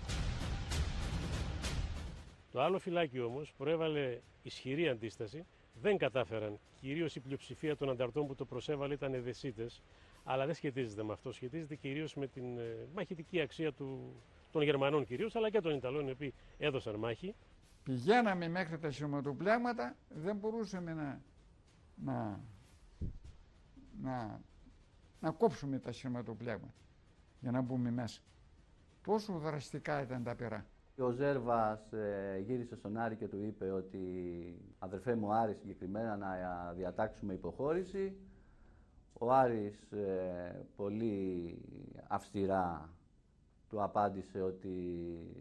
Το άλλο φυλάκιο όμως προέβαλε ισχυρή αντίσταση. Δεν κατάφεραν. Κυρίως η πλειοψηφία των ανταρτών που το προσέβαλε ήταν εδεσίτες, αλλά δεν σχετίζεται με αυτό. Σχετίζεται κυρίως με την μαχητική αξία των Γερμανών κυρίως, αλλά και των Ιταλών, οι οποίοι έδωσαν μάχη. Πηγαίναμε μέχρι τα σειρματοπλέγματα, δεν μπορούσαμε να κόψουμε τα σειρματοπλέγματα για να μπούμε μέσα. Τόσο δραστικά ήταν τα πυρά. Ο Ζέρβας γύρισε στον Άρη και του είπε ότι αδερφέ μου Άρη συγκεκριμένα να διατάξουμε υποχώρηση. Ο Άρης πολύ αυστηρά του απάντησε ότι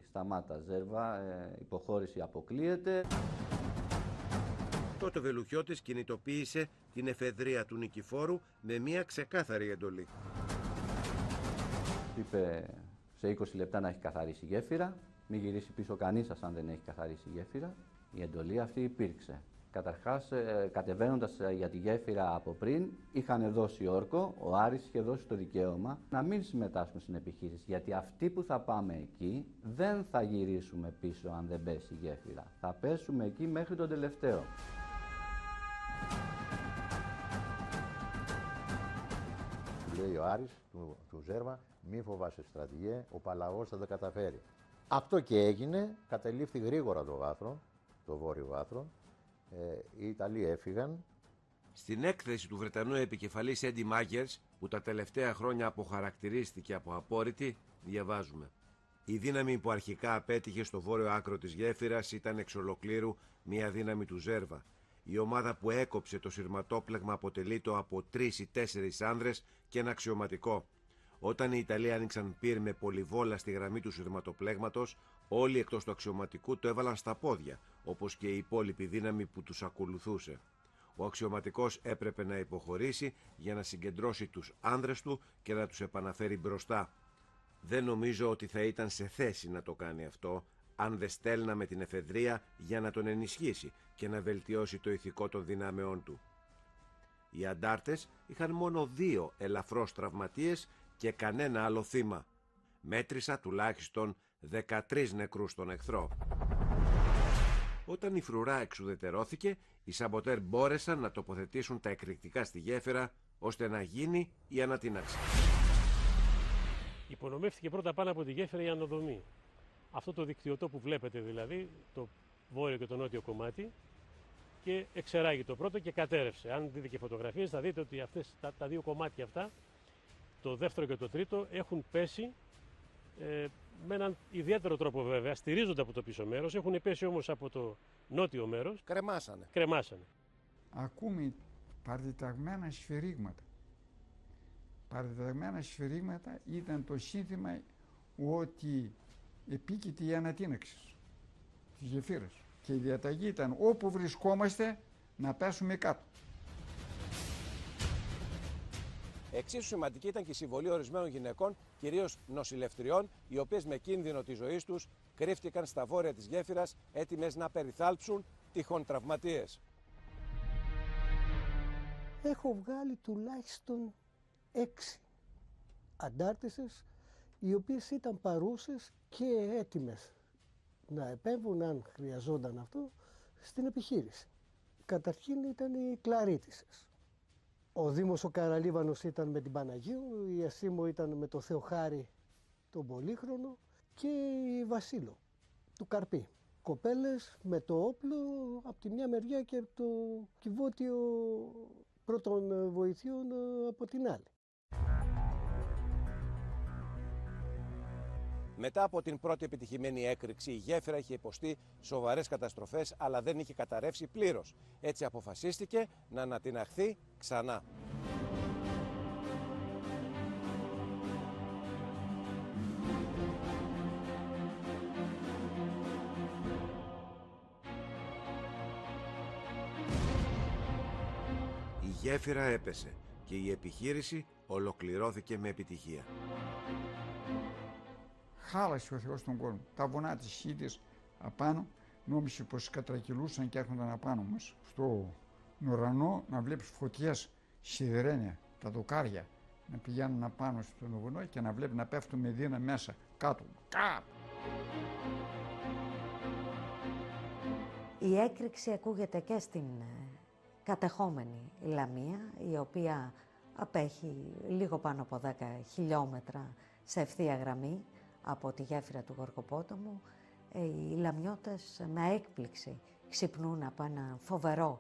σταμάτα Ζέρβα, υποχώρηση αποκλείεται. Τότε ο Βελουχιώτης κινητοποίησε την εφεδρεία του Νικηφόρου με μια ξεκάθαρη εντολή. Είπε σε 20 λεπτά να έχει καθαρίσει η γέφυρα, μην γυρίσει πίσω κανείς σας αν δεν έχει καθαρίσει η γέφυρα. Η εντολή αυτή υπήρξε. Καταρχάς, κατεβαίνοντας για τη γέφυρα από πριν, είχαν δώσει όρκο, ο Άρης είχε δώσει το δικαίωμα να μην συμμετάσχουν στην επιχείρηση, γιατί αυτοί που θα πάμε εκεί δεν θα γυρίσουμε πίσω αν δεν πέσει η γέφυρα. Θα πέσουμε εκεί μέχρι τον τελευταίο. Λέει ο Άρης του Ζέρβα, μη φοβάσαι στρατηγέ, ο Παλαός θα τα καταφέρει. Αυτό και έγινε, κατελήφθη γρήγορα το βάθρο, το βόρειο βάθρο. Οι Ιταλοί έφυγαν. Στην έκθεση του Βρετανού επικεφαλής Έντι Μάγερς, που τα τελευταία χρόνια αποχαρακτηρίστηκε από απόρριτη, διαβάζουμε: η δύναμη που αρχικά απέτυχε στο βόρειο άκρο της γέφυρας ήταν εξ ολοκλήρου μια δύναμη του Ζέρβα. Η ομάδα που έκοψε το σειρματόπλεγμα αποτελείται από 3 ή 4 άνδρες και ένα αξιωματικό. Όταν οι Ιταλοί άνοιξαν πυρ με πολυβόλα στη γραμμή του σειρματοπλέγματος, όλοι εκτός του αξιωματικού το έβαλαν στα πόδια, όπως και η υπόλοιπη δύναμη που τους ακολουθούσε. Ο αξιωματικός έπρεπε να υποχωρήσει για να συγκεντρώσει τους άνδρες του και να τους επαναφέρει μπροστά. Δεν νομίζω ότι θα ήταν σε θέση να το κάνει αυτό, αν δεν στέλναμε την εφεδρεία για να τον ενισχύσει και να βελτιώσει το ηθικό των δυνάμεών του. Οι αντάρτες είχαν μόνο 2 ελαφρώς τραυματίες και κανένα άλλο θύμα. Μέτρησα τουλάχιστον 13 νεκρούς στον εχθρό. Όταν η φρουρά εξουδετερώθηκε, οι σαμποτέρ μπόρεσαν να τοποθετήσουν τα εκρηκτικά στη γέφυρα, ώστε να γίνει η ανατείναξη. Υπονομεύτηκε πρώτα πάνω από τη γέφυρα η ανοδομή. Αυτό το δικτυωτό που βλέπετε δηλαδή, το βόρειο και το νότιο κομμάτι, και εξεράγει το πρώτο και κατέρευσε. Αν δείτε και φωτογραφίες θα δείτε ότι αυτές τα 2 κομμάτια αυτά, το δεύτερο και το τρίτο, έχουν πέσει με έναν ιδιαίτερο τρόπο βέβαια, στηρίζονται από το πίσω μέρος, έχουν πέσει όμως από το νότιο μέρος. Κρεμάσανε. Ακούμε παρδιταγμένα σφυρίγματα. Παρδιταγμένα σφυρίγματα ήταν το σύνθημα ότι επίκειται η ανατείναξη της γεφύρας. Και η διαταγή ήταν όπου βρισκόμαστε να πέσουμε κάτω. Εξίσου σημαντική ήταν και η συμβολή ορισμένων γυναικών, κυρίως νοσηλευτριών, οι οποίες με κίνδυνο της ζωής τους κρύφτηκαν στα βόρεια της γέφυρας, έτοιμες να περιθάλψουν τυχόν τραυματίες. Έχω βγάλει τουλάχιστον 6 αντάρτισσες, οι οποίες ήταν παρούσες και έτοιμες να επέμβουν, αν χρειαζόταν αυτό, στην επιχείρηση. Καταρχήν ήταν οι Κλαρίτισσες. Ο Δήμος ο Καραλίβανος ήταν με την Παναγίου, η Ασίμο ήταν με το Θεοχάρη τον Πολύχρονο και η Βασίλο του Καρπή. Κοπέλες με το όπλο από τη μια μεριά και το κυβότιο πρώτων βοηθείων από την άλλη. Μετά από την πρώτη επιτυχημένη έκρηξη, η γέφυρα είχε υποστεί σοβαρές καταστροφές, αλλά δεν είχε καταρρεύσει πλήρως. Έτσι αποφασίστηκε να ανατιναχθεί ξανά. Η γέφυρα έπεσε και η επιχείρηση ολοκληρώθηκε με επιτυχία. Χάλασε ο Θεός τον κόσμο. Τα βουνά της Χίτης απάνω νόμιζε πως κατρακυλούσαν και έρχονταν απάνω μας. Στο ουρανό να βλέπεις φωτιές, σιδερένια, τα δοκάρια να πηγαίνουν απάνω στο βουνό και να βλέπει να πέφτουν με δίνα μέσα, κάτω. Η έκρηξη ακούγεται και στην κατεχόμενη Λαμία, η οποία απέχει λίγο πάνω από 10 χιλιόμετρα σε ευθεία γραμμή από τη γέφυρα του Γοργοπόταμου. Οι Λαμιώτες με έκπληξη ξυπνούν από ένα φοβερό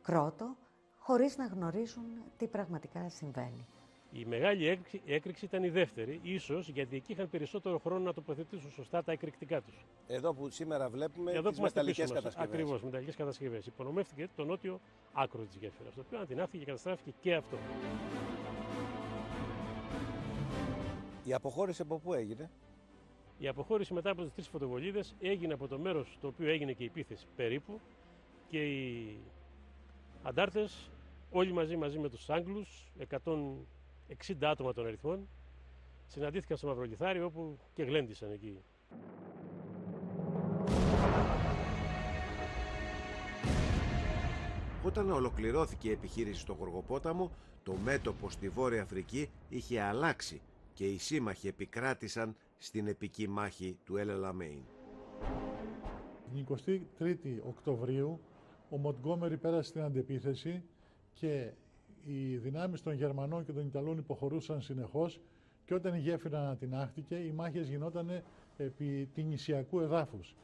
κρότο, χωρίς να γνωρίζουν τι πραγματικά συμβαίνει. Η μεγάλη έκρηξη ήταν η δεύτερη, ίσως γιατί εκεί είχαν περισσότερο χρόνο να τοποθετήσουν σωστά τα εκρηκτικά τους. Εδώ που σήμερα βλέπουμε τις μεταλλικές κατασκευές. Ακριβώς, μεταλλικές κατασκευές. Υπονομεύτηκε το νότιο άκρο της γέφυρας, το οποίο αντινάχθηκε και καταστράφηκε και αυτό. Η αποχώρηση από πού έγινε? Η αποχώρηση μετά από τις 3 φωτοβολίδες έγινε από το μέρος το οποίο έγινε και η επίθεση περίπου, και οι αντάρτες όλοι μαζί με τους Άγγλους, 160 άτομα των αριθμών, συναντήθηκαν στο Μαυρολιθάρι, όπου και γλέντισαν εκεί. Όταν ολοκληρώθηκε η επιχείρηση στο Γοργοπόταμο, το μέτωπο στη Βόρεια Αφρική είχε αλλάξει και οι σύμμαχοι επικράτησαν στην επική μάχη του El Alamein. Την 23η Οκτωβρίου ο Μοντγκόμερι πέρασε στην αντεπίθεση και οι δυνάμεις των Γερμανών και των Ιταλών υποχωρούσαν συνεχώς, και όταν η γέφυρα ανατινάχθηκε, οι μάχες γινόταν επί τινησιακού εδάφους.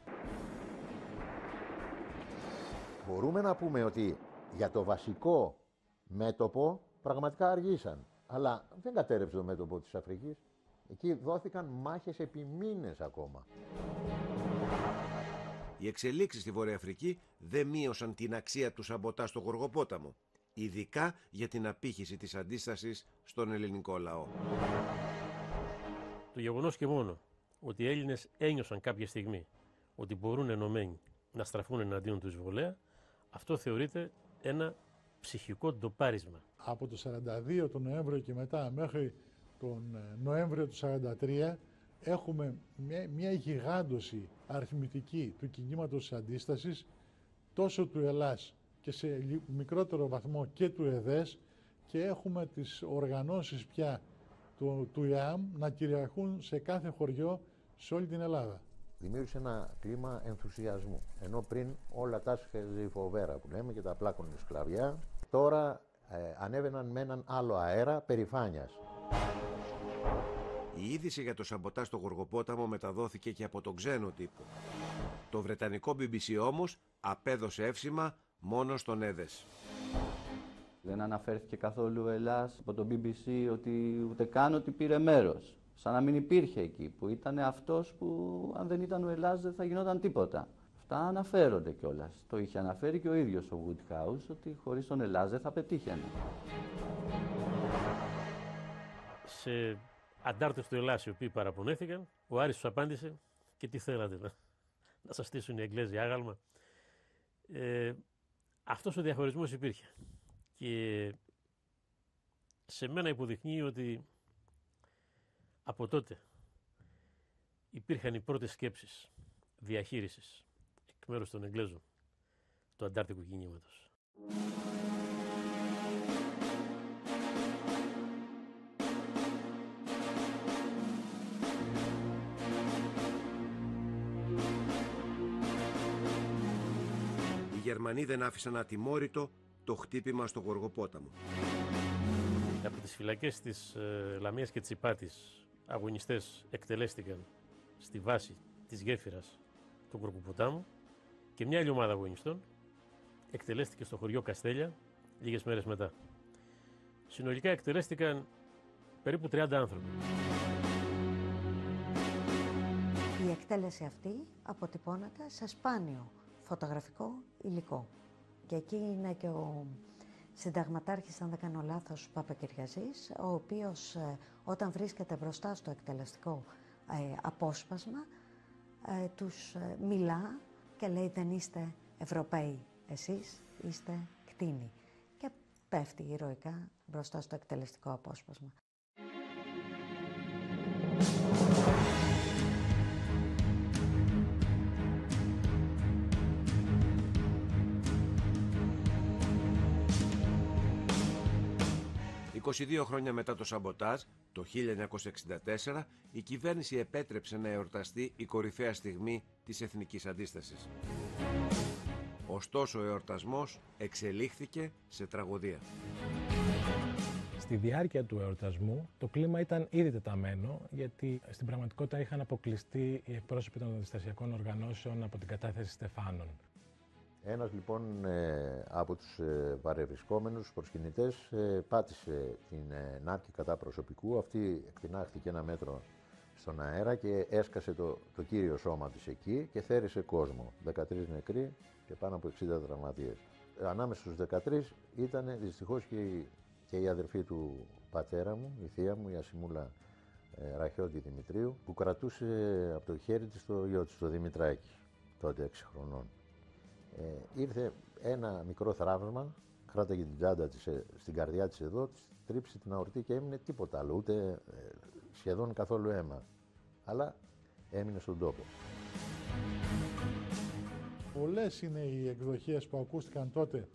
Μπορούμε να πούμε ότι για το βασικό μέτωπο πραγματικά αργήσαν, αλλά δεν κατέρευσε το μέτωπο της Αφρικής. Εκεί δόθηκαν μάχες επί μήνες ακόμα. Οι εξελίξεις στη Βόρεια Αφρική δεν μείωσαν την αξία του σαμποτάζ στο Γοργοπόταμο, ειδικά για την απήχηση της αντίστασης στον ελληνικό λαό. Το γεγονός και μόνο ότι οι Έλληνες ένιωσαν κάποια στιγμή ότι μπορούν ενωμένοι να στραφούν εναντίον του εισβολέα, αυτό θεωρείται ένα ψυχικό ντοπάρισμα. Από το 42 τον Νοέμβριο και μετά μέχρι τον Νοέμβριο του 43 έχουμε μια γιγάντωση αριθμητική του κινήματος της αντίστασης, τόσο του Ελλάς και σε μικρότερο βαθμό και του ΕΔΕΣ, και έχουμε τις οργανώσεις πια του ΙΑΜ να κυριαρχούν σε κάθε χωριό σε όλη την Ελλάδα. Δημιούργησε ένα κλίμα ενθουσιασμού. Ενώ πριν όλα τα άσχεζε η φοβέρα που λέμε και τα πλάκωνε σκλαβιά, τώρα ανέβαιναν με έναν άλλο αέρα περηφάνειας. Η είδηση για το σαμποτάζ στο Γοργοπόταμο μεταδόθηκε και από τον ξένο τύπο. Το βρετανικό BBC όμως απέδωσε εύσημα μόνο στον ΕΔΕΣ. Δεν αναφέρθηκε καθόλου Ελλάς από το BBC ότι ούτε καν ότι πήρε μέρος. Σαν να μην υπήρχε εκεί, που ήταν αυτός που αν δεν ήταν ο Ελλάς δεν θα γινόταν τίποτα. Αυτά αναφέρονται κιόλας. Το είχε αναφέρει και ο ίδιος ο Woodhouse, ότι χωρίς τον Ελλάς δεν θα πετύχαινε. Σε αντάρτες του Ελλάς οι οποίοι παραπονέθηκαν, ο Άρης τους απάντησε: και τι θέλατε, να σας στήσουν οι Εγγλέζοι άγαλμα? Αυτός ο διαχωρισμός υπήρχε. Και σε μένα υποδεικνύει ότι από τότε υπήρχαν οι πρώτες σκέψεις διαχείρισης εκ μέρους των Εγγλέζων του αντάρτικου κινήματος. Οι Γερμανοί δεν άφησαν ατιμόρυτο το χτύπημα στο Γοργοπόταμο. Από τις φυλακές της Λαμίας και της Ηπάτης, αγωνιστές εκτελέστηκαν στη βάση της γέφυρας του Γοργοποτάμου, και μια άλλη ομάδα αγωνιστών εκτελέστηκε στο χωριό Καστέλια λίγες μέρες μετά. Συνολικά εκτελέστηκαν περίπου 30 άνθρωποι. Η εκτέλεση αυτή αποτυπώνεται σε σπάνιο φωτογραφικό υλικό. Και εκεί είναι και ο συνταγματάρχης, αν δεν κάνω λάθος, Παπακυριαζής, ο οποίος όταν βρίσκεται μπροστά στο εκτελεστικό απόσπασμα τους μιλά και λέει: δεν είστε Ευρωπαίοι, εσείς είστε κτήνοι. Και πέφτει ηρωικά μπροστά στο εκτελεστικό απόσπασμα. Η 22 χρόνια μετά το σαμποτάζ, το 1964, η κυβέρνηση επέτρεψε να εορταστεί η κορυφαία στιγμή της εθνικής αντίστασης. Ωστόσο, ο εορτασμός εξελίχθηκε σε τραγωδία. Στη διάρκεια του εορτασμού το κλίμα ήταν ήδη τεταμένο, γιατί στην πραγματικότητα είχαν αποκλειστεί οι εκπρόσωποι των αντιστασιακών οργανώσεων από την κατάθεση στεφάνων. Ένας λοιπόν από τους παρευρισκόμενους προσκυνητές πάτησε την ναύκη κατά προσωπικού. Αυτή εκτινάχθηκε 1 μέτρο στον αέρα και έσκασε το κύριο σώμα της εκεί και θέρισε κόσμο. 13 νεκροί και πάνω από 60 τραυματίες. Ανάμεσα στους 13 ήταν δυστυχώς και η αδερφή του πατέρα μου, η θεία μου, η Ασημούλα Ραχιώτη Δημητρίου, που κρατούσε από το χέρι της το γιο της, το Δημητράκη, τότε 6 χρονών. Ήρθε ένα μικρό θράψμα, κράταγε την τσάντα της στην καρδιά της εδώ, της τρίψε την αορτή και έμεινε τίποτα άλλο, ούτε σχεδόν καθόλου αίμα. Αλλά έμεινε στον τόπο. Πολλές είναι οι εκδοχές που ακούστηκαν τότε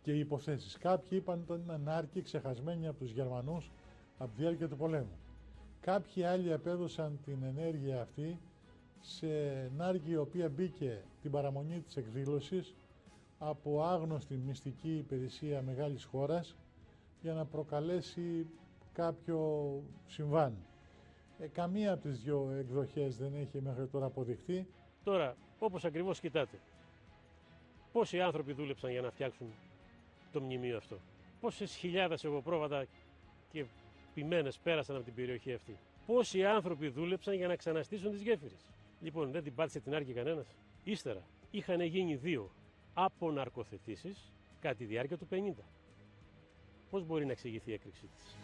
και οι υποθέσεις. Κάποιοι είπαν ότι ήταν νάρκοι ξεχασμένοι από τους Γερμανούς από τη διάρκεια του πολέμου. Κάποιοι άλλοι επέδωσαν την ενέργεια αυτή σε νάρκη η οποία μπήκε την παραμονή της εκδήλωσης από άγνωστη μυστική υπηρεσία μεγάλης χώρας για να προκαλέσει κάποιο συμβάν. Καμία από τις δύο εκδοχές δεν έχει μέχρι τώρα αποδειχθεί. Τώρα, όπως ακριβώς κοιτάτε, πόσοι άνθρωποι δούλεψαν για να φτιάξουν το μνημείο αυτό. Πόσες χιλιάδες εγωπρόβατα και ποιμένες πέρασαν από την περιοχή αυτή. Πόσοι άνθρωποι δούλεψαν για να ξαναστήσουν τις γέφυρες. Λοιπόν, δεν την πάτησε την άρκη κανένας. Ύστερα, είχαν γίνει 2 αποναρκοθετήσεις κατά τη διάρκεια του 50. Πώς μπορεί να εξηγηθεί η έκρηξή της?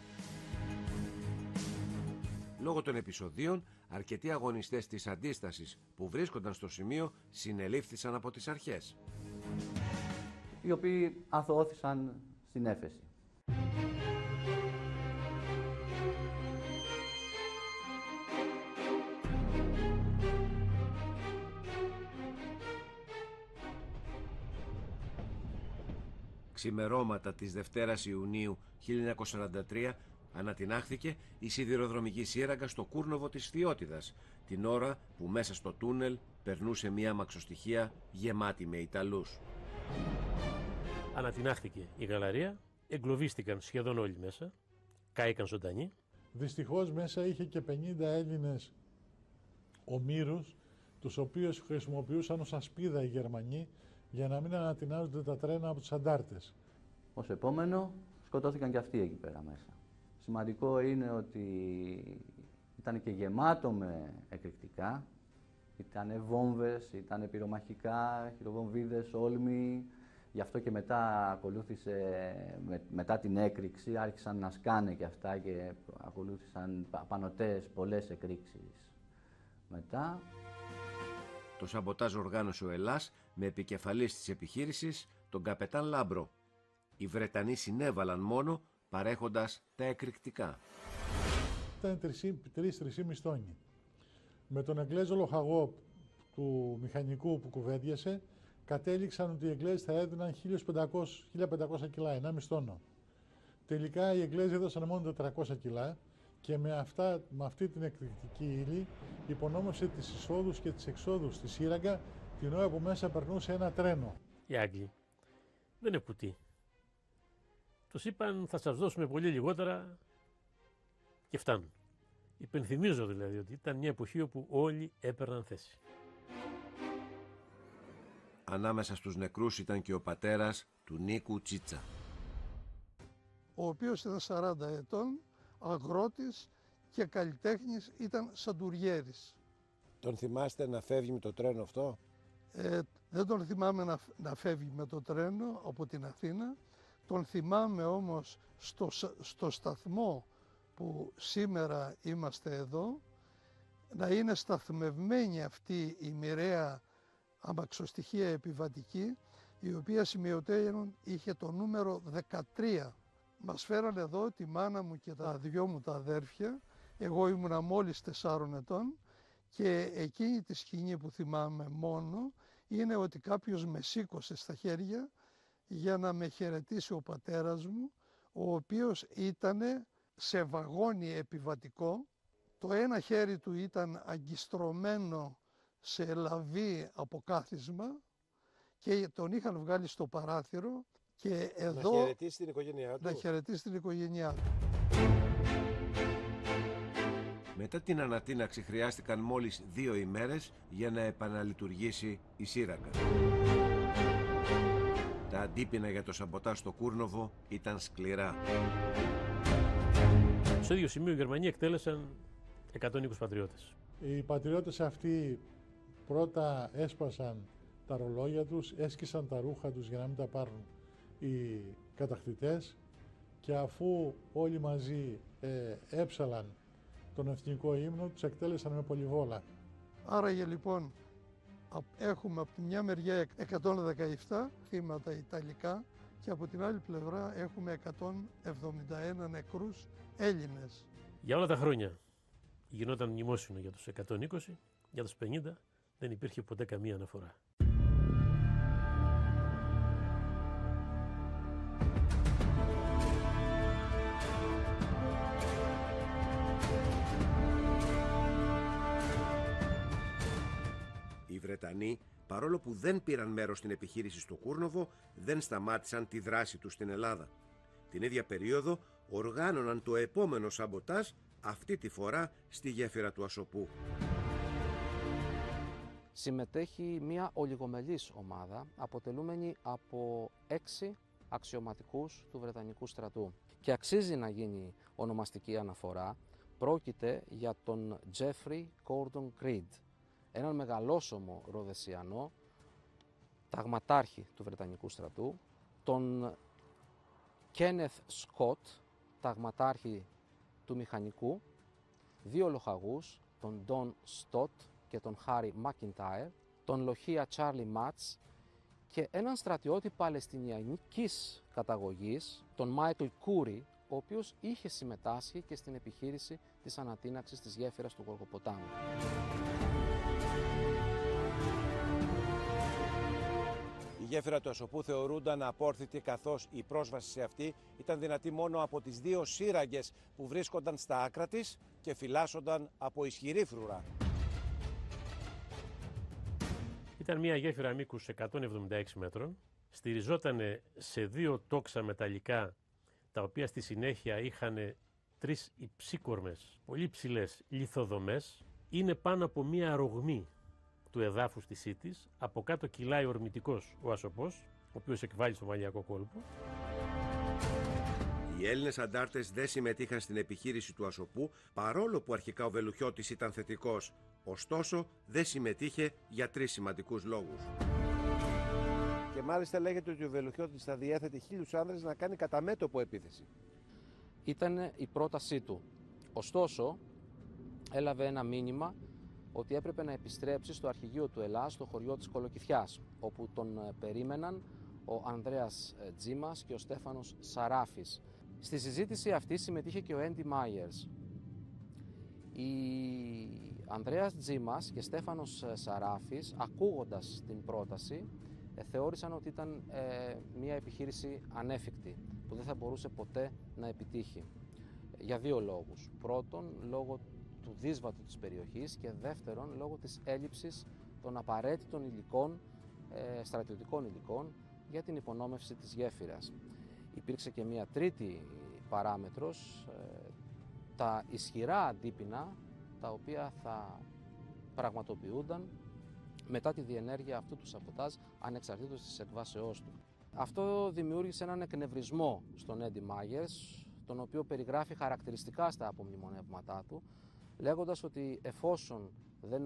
Λόγω των επεισοδίων, αρκετοί αγωνιστές της αντίστασης που βρίσκονταν στο σημείο συνελήφθησαν από τις αρχές, οι οποίοι αθωώθησαν στην έφεση. Ξημερώματα της Δευτέρας Ιουνίου 1943 ανατινάχθηκε η σιδηροδρομική σύραγγα στο Κούρνοβο της Θειότιδας, την ώρα που μέσα στο τούνελ περνούσε μια αμαξοστοιχεία γεμάτη με Ιταλούς. Ανατινάχθηκε η γαλαρία, εγκλωβίστηκαν σχεδόν όλοι μέσα, κάηκαν ζωντανοί. Δυστυχώς μέσα είχε και 50 Έλληνες ομήρους, τους οποίους χρησιμοποιούσαν ως ασπίδα οι Γερμανοί για να μην ανατινάζονται τα τρένα από τους αντάρτες. Ως επόμενο σκοτώθηκαν και αυτοί εκεί πέρα μέσα. Σημαντικό είναι ότι ήταν και γεμάτο με εκρηκτικά, ήταν βόμβες, ήταν πυρομαχικά, χειροβομβίδες, όλμοι. Γι' αυτό και μετά μετά την έκρηξη άρχισαν να σκάνε και αυτά και ακολούθησαν πανωτές πολλές εκρήξεις. Μετά... Το σαμποτάζ οργάνωσε ο Ελλάς με επικεφαλής της επιχείρησης τον καπετάν Λάμπρο. Οι Βρετανοί συνέβαλαν μόνο παρέχοντας τα εκρηκτικά. Ήταν 3-3,5 τόνοι. Με τον Εγγλέζο λοχαγό του μηχανικού που κουβέντιασε, κατέληξαν ότι οι Εγγλέζοι θα έδιναν 1.500 κιλά, 1,5 τόνο. Τελικά οι Εγγλέζοι έδωσαν μόνο 400 κιλά και με αυτή την εκρηκτική ύλη υπονόμευσε τις εισόδους και τις εξόδους στη σύραγγα την ώρα που μέσα περνούσε ένα τρένο. Οι Άγγλοι δεν είναι κουτί. Τους είπαν θα σας δώσουμε πολύ λιγότερα και φτάνουν. Υπενθυμίζω δηλαδή ότι ήταν μια εποχή όπου όλοι έπαιρναν θέση. Ανάμεσα στους νεκρούς ήταν και ο πατέρας του Νίκου Τσίτσα, ο οποίος ήταν 40 ετών, αγρότης και καλλιτέχνης, ήταν σαντουριέρης. Τον θυμάστε να φεύγει με το τρένο αυτό? Δεν τον θυμάμαι να φεύγει με το τρένο από την Αθήνα. Τον θυμάμαι όμως στο σταθμό που σήμερα είμαστε εδώ, να είναι σταθμευμένη αυτή η μοιραία αμαξοστοιχεία επιβατική, η οποία σημειωτέων είχε το νούμερο 13. Μας φέρανε εδώ τη μάνα μου και τα δυο μου τα αδέρφια, εγώ ήμουνα μόλις 4 ετών και εκείνη τη σκηνή που θυμάμαι μόνο είναι ότι κάποιος με σήκωσε στα χέρια για να με χαιρετήσει ο πατέρας μου, ο οποίος ήταν σε βαγόνι επιβατικό. Το ένα χέρι του ήταν αγκιστρωμένο σε λαβή από κάθισμα και τον είχαν βγάλει στο παράθυρο και εδώ να χαιρετήσει την οικογένειά του. Να χαιρετήσει την οικογένειά του. Μετά την ανατείναξη χρειάστηκαν μόλις 2 ημέρες για να επαναλειτουργήσει η σύραγγα. Τα αντίπεινα για το σαμποτάζ στο Κούρνοβο ήταν σκληρά. Στο ίδιο σημείο οι Γερμανοί εκτέλεσαν 120 πατριώτες. Οι πατριώτες αυτοί πρώτα έσπασαν τα ρολόγια τους, έσκησαν τα ρούχα τους για να μην τα πάρουν οι κατακτητές και αφού όλοι μαζί έψαλαν τον εθνικό ύμνο, τους εκτέλεσαν με πολυβόλα. Άραγε λοιπόν έχουμε από τη μια μεριά 117 θύματα Ιταλικά και από την άλλη πλευρά έχουμε 171 νεκρούς Έλληνες. Για όλα τα χρόνια γινόταν μνημόσυνο για τους 120, για τους 50 δεν υπήρχε ποτέ καμία αναφορά. Οι Βρετανοί, παρόλο που δεν πήραν μέρος στην επιχείρηση στο Κούρνοβο, δεν σταμάτησαν τη δράση τους στην Ελλάδα. Την ίδια περίοδο οργάνωναν το επόμενο σαμποτάζ, αυτή τη φορά στη γέφυρα του Ασοπού. Συμμετέχει μια ολιγομελής ομάδα αποτελούμενη από 6 αξιωματικούς του Βρετανικού στρατού. Και αξίζει να γίνει ονομαστική αναφορά, πρόκειται για τον Jeffrey Gordon Creed, έναν μεγαλόσωμο Ροδεσιανό, ταγματάρχη του Βρετανικού στρατού, τον Kenneth Scott, ταγματάρχη του μηχανικού, 2 λοχαγούς, τον Don Stott και τον Harry McIntyre, τον λοχεία Charlie Matz και έναν στρατιώτη παλαιστινιανικής καταγωγής, τον Michael Curry, ο οποίος είχε συμμετάσχει και στην επιχείρηση της ανατείναξης της γέφυρας του Γοργοποτάμου. Η γέφυρα του Ασοπού θεωρούνταν απόρθητη, καθώς η πρόσβαση σε αυτή ήταν δυνατή μόνο από τις 2 σύραγγες που βρίσκονταν στα άκρα της και φυλάσσονταν από ισχυρή φρουρά. Ήταν μια γέφυρα μήκους 176 μέτρων, στηριζόταν σε 2 τόξα μεταλλικά, τα οποία στη συνέχεια είχαν 3 υψίκορμες, πολύ ψηλές λιθοδομές. Είναι πάνω από μια αρογμή του εδάφους της Σίτης, από κάτω κυλάει ορμητικός ο Ασοπός, ο οποίος εκβάλλει στο μαλλιακό κόλπο. Οι Έλληνες αντάρτες δεν συμμετείχαν στην επιχείρηση του Ασοπού, παρόλο που αρχικά ο Βελουχιώτης ήταν θετικός. Ωστόσο, δεν συμμετείχε για 3 σημαντικούς λόγους. Και μάλιστα λέγεται ότι ο Βελουχιώτης θα διέθετε 1000 άνδρες να κάνει κατά μέτωπο επίθεση. Ήταν η πρότασή του. Ωστόσο, έλαβε ένα μήνυμα ότι έπρεπε να επιστρέψει στο αρχηγείο του Ελλάς, στο χωριό της Κολοκυθιάς, όπου τον περίμεναν ο Ανδρέας Τζίμας και ο Στέφανος Σαράφης. Στη συζήτηση αυτή συμμετείχε και ο Έντι Μάιερς. Οι Ανδρέας Τζίμας και Στέφανος Σαράφης, ακούγοντας την πρόταση, θεώρησαν ότι ήταν μια επιχείρηση ανέφικτη, που δεν θα μπορούσε ποτέ να επιτύχει. Για 2 λόγους. Πρώτον, λόγω του δύσβατου της περιοχής και δεύτερον, λόγω της έλλειψης των απαραίτητων υλικών, στρατιωτικών υλικών για την υπονόμευση της γέφυρας. Υπήρξε και μια τρίτη παράμετρος, τα ισχυρά αντίπεινα τα οποία θα πραγματοποιούνταν μετά τη διενέργεια αυτού του σαμποτάζ ανεξαρτήτως της εκβάσεώς του. Αυτό δημιούργησε έναν εκνευρισμό στον Έντι Μάγερς, τον οποίο περιγράφει χαρακτηριστικά στα απομνημονεύματά του, λέγοντας ότι εφόσον δεν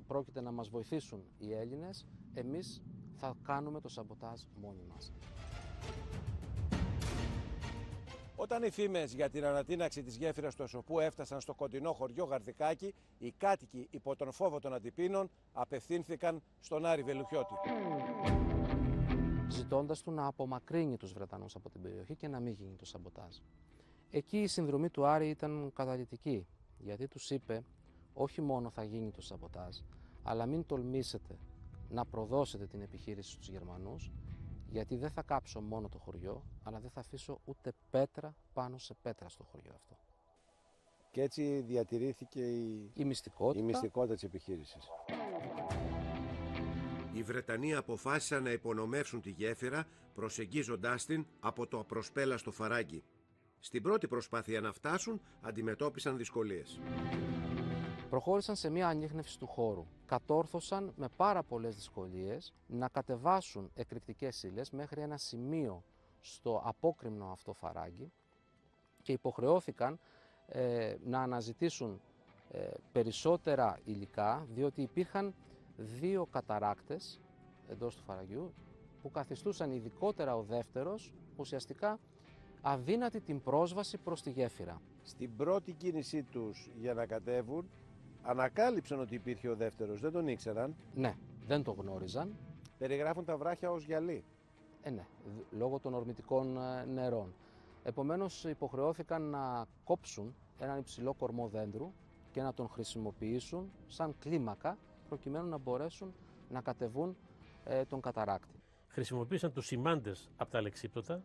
πρόκειται να μας βοηθήσουν οι Έλληνες, εμείς θα κάνουμε το σαμποτάζ μόνοι μας. Όταν οι φήμες για την ανατείναξη της γέφυρας του Ασοπού έφτασαν στο κοντινό χωριό Γαρδικάκι, οι κάτοικοι υπό τον φόβο των αντιπίνων απευθύνθηκαν στον Άρη Βελουχιώτη, ζητώντας του να απομακρύνει τους Βρετανούς από την περιοχή και να μην γίνει το σαμποτάζ. Εκεί η συνδρομή του Άρη ήταν καταλυτική, γιατί τους είπε όχι μόνο θα γίνει το σαμποτάζ, αλλά μην τολμήσετε να προδώσετε την επιχείρηση στους Γερμανούς Γιατί δεν θα κάψω μόνο το χωριό, αλλά δεν θα αφήσω ούτε πέτρα πάνω σε πέτρα στο χωριό αυτό. Και έτσι διατηρήθηκε η μυστικότητα της επιχείρησης. Οι Βρετανοί αποφάσισαν να υπονομεύσουν τη γέφυρα προσεγγίζοντάς την από το απροσπέλαστο Φαράγγι. Στην πρώτη προσπάθεια να φτάσουν αντιμετώπισαν δυσκολίες. Προχώρησαν σε μια ανίχνευση του χώρου. Κατόρθωσαν με πάρα πολλές δυσκολίες να κατεβάσουν εκρηκτικές ύλες μέχρι ένα σημείο στο απόκρημνο αυτό Φαράγγι και υποχρεώθηκαν να αναζητήσουν περισσότερα υλικά, διότι υπήρχαν 2 καταράκτες εντός του Φαραγγιού που καθιστούσαν ειδικότερα ο δεύτερος ουσιαστικά αδύνατη την πρόσβαση προς τη γέφυρα. Στην πρώτη κίνησή τους για να κατέβουν ανακάλυψαν ότι υπήρχε ο δεύτερος, δεν τον ήξεραν. Ναι, δεν το γνώριζαν. Περιγράφουν τα βράχια ως γυαλί. Ναι, λόγω των ορμητικών νερών. Επομένως υποχρεώθηκαν να κόψουν έναν υψηλό κορμό δέντρου και να τον χρησιμοποιήσουν σαν κλίμακα προκειμένου να μπορέσουν να κατεβούν τον καταράκτη. Χρησιμοποίησαν τους σημάντες από τα αλεξίπτωτα,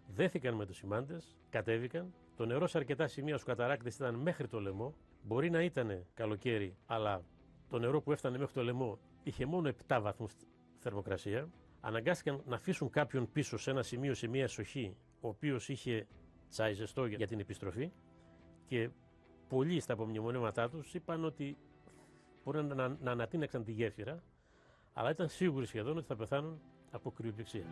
δέθηκαν με τους σημάντες, κατέβηκαν. Το νερό σε αρκετά σημεία στους καταράκτες ήταν μέχρι το λαιμό. Μπορεί να ήταν καλοκαίρι, αλλά το νερό που έφτανε μέχρι το λαιμό είχε μόνο 7 βαθμούς θερμοκρασία. Αναγκάστηκαν να αφήσουν κάποιον πίσω σε ένα σημείο, σε μια εσοχή, ο οποίος είχε τσάι ζεστό για την επιστροφή, και πολλοί στα απομνημονεύματά τους είπαν ότι μπορεί να ανατείναξαν τη γέφυρα, αλλά ήταν σίγουροι σχεδόν ότι θα πεθάνουν από κρυοπληξία.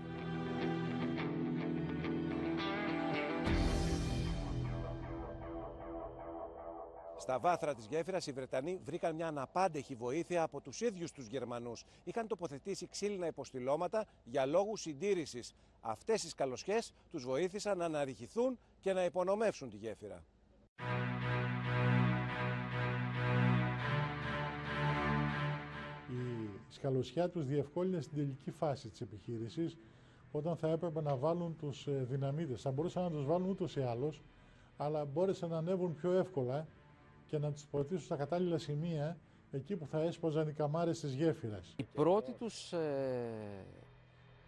Στα βάθρα της γέφυρας οι Βρετανοί βρήκαν μια αναπάντεχη βοήθεια από τους ίδιους τους Γερμανούς. Είχαν τοποθετήσει ξύλινα υποστηλώματα για λόγους συντήρησης. Αυτές οι σκαλωσιές τους βοήθησαν να αναρριχηθούν και να υπονομεύσουν τη γέφυρα. Η σκαλωσιά τους διευκόλυνε στην τελική φάση της επιχείρησης, όταν θα έπρεπε να βάλουν τους δυναμίτες. Θα μπορούσαν να τους βάλουν ούτως ή άλλως, αλλά μπόρεσαν να ανέβουν πιο εύκολα και να τους προωθήσουν στα κατάλληλα σημεία, εκεί που θα έσποζαν οι καμάρες της γέφυρας. Η πρώτη τους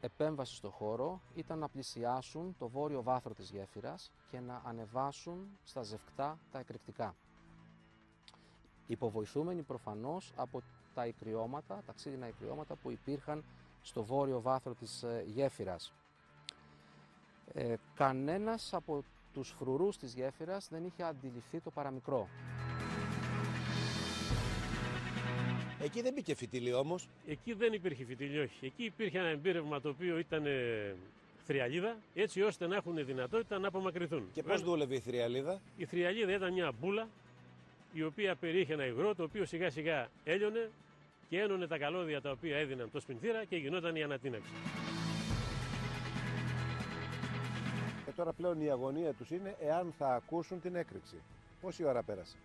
επέμβαση στο χώρο ήταν να πλησιάσουν το βόρειο βάθρο της γέφυρας και να ανεβάσουν στα ζευκτά τα εκρηκτικά. Υποβοηθούμενοι προφανώς από τα ικριώματα, τα ξύλινα ικριώματα που υπήρχαν στο βόρειο βάθρο της γέφυρας. Κανένας από τους φρουρούς της γέφυρας δεν είχε αντιληφθεί το παραμικρό. Εκεί δεν μπήκε φυτίλι όμως. Εκεί δεν υπήρχε φυτίλι, όχι. Εκεί υπήρχε ένα εμπήρευμα το οποίο ήταν θριαλίδα, έτσι ώστε να έχουν δυνατότητα να απομακρυνθούν. Και πώς δούλευε η θριαλίδα? Η θριαλίδα ήταν μια μπούλα η οποία περιείχε ένα υγρό, το οποίο σιγά σιγά έλειωνε και ένωνε τα καλώδια τα οποία έδιναν το σπινθήρα και γινόταν η ανατείναξη. Και τώρα πλέον η αγωνία τους είναι εάν θα ακούσουν την έκρηξη. Πόση ώρα πέρασε?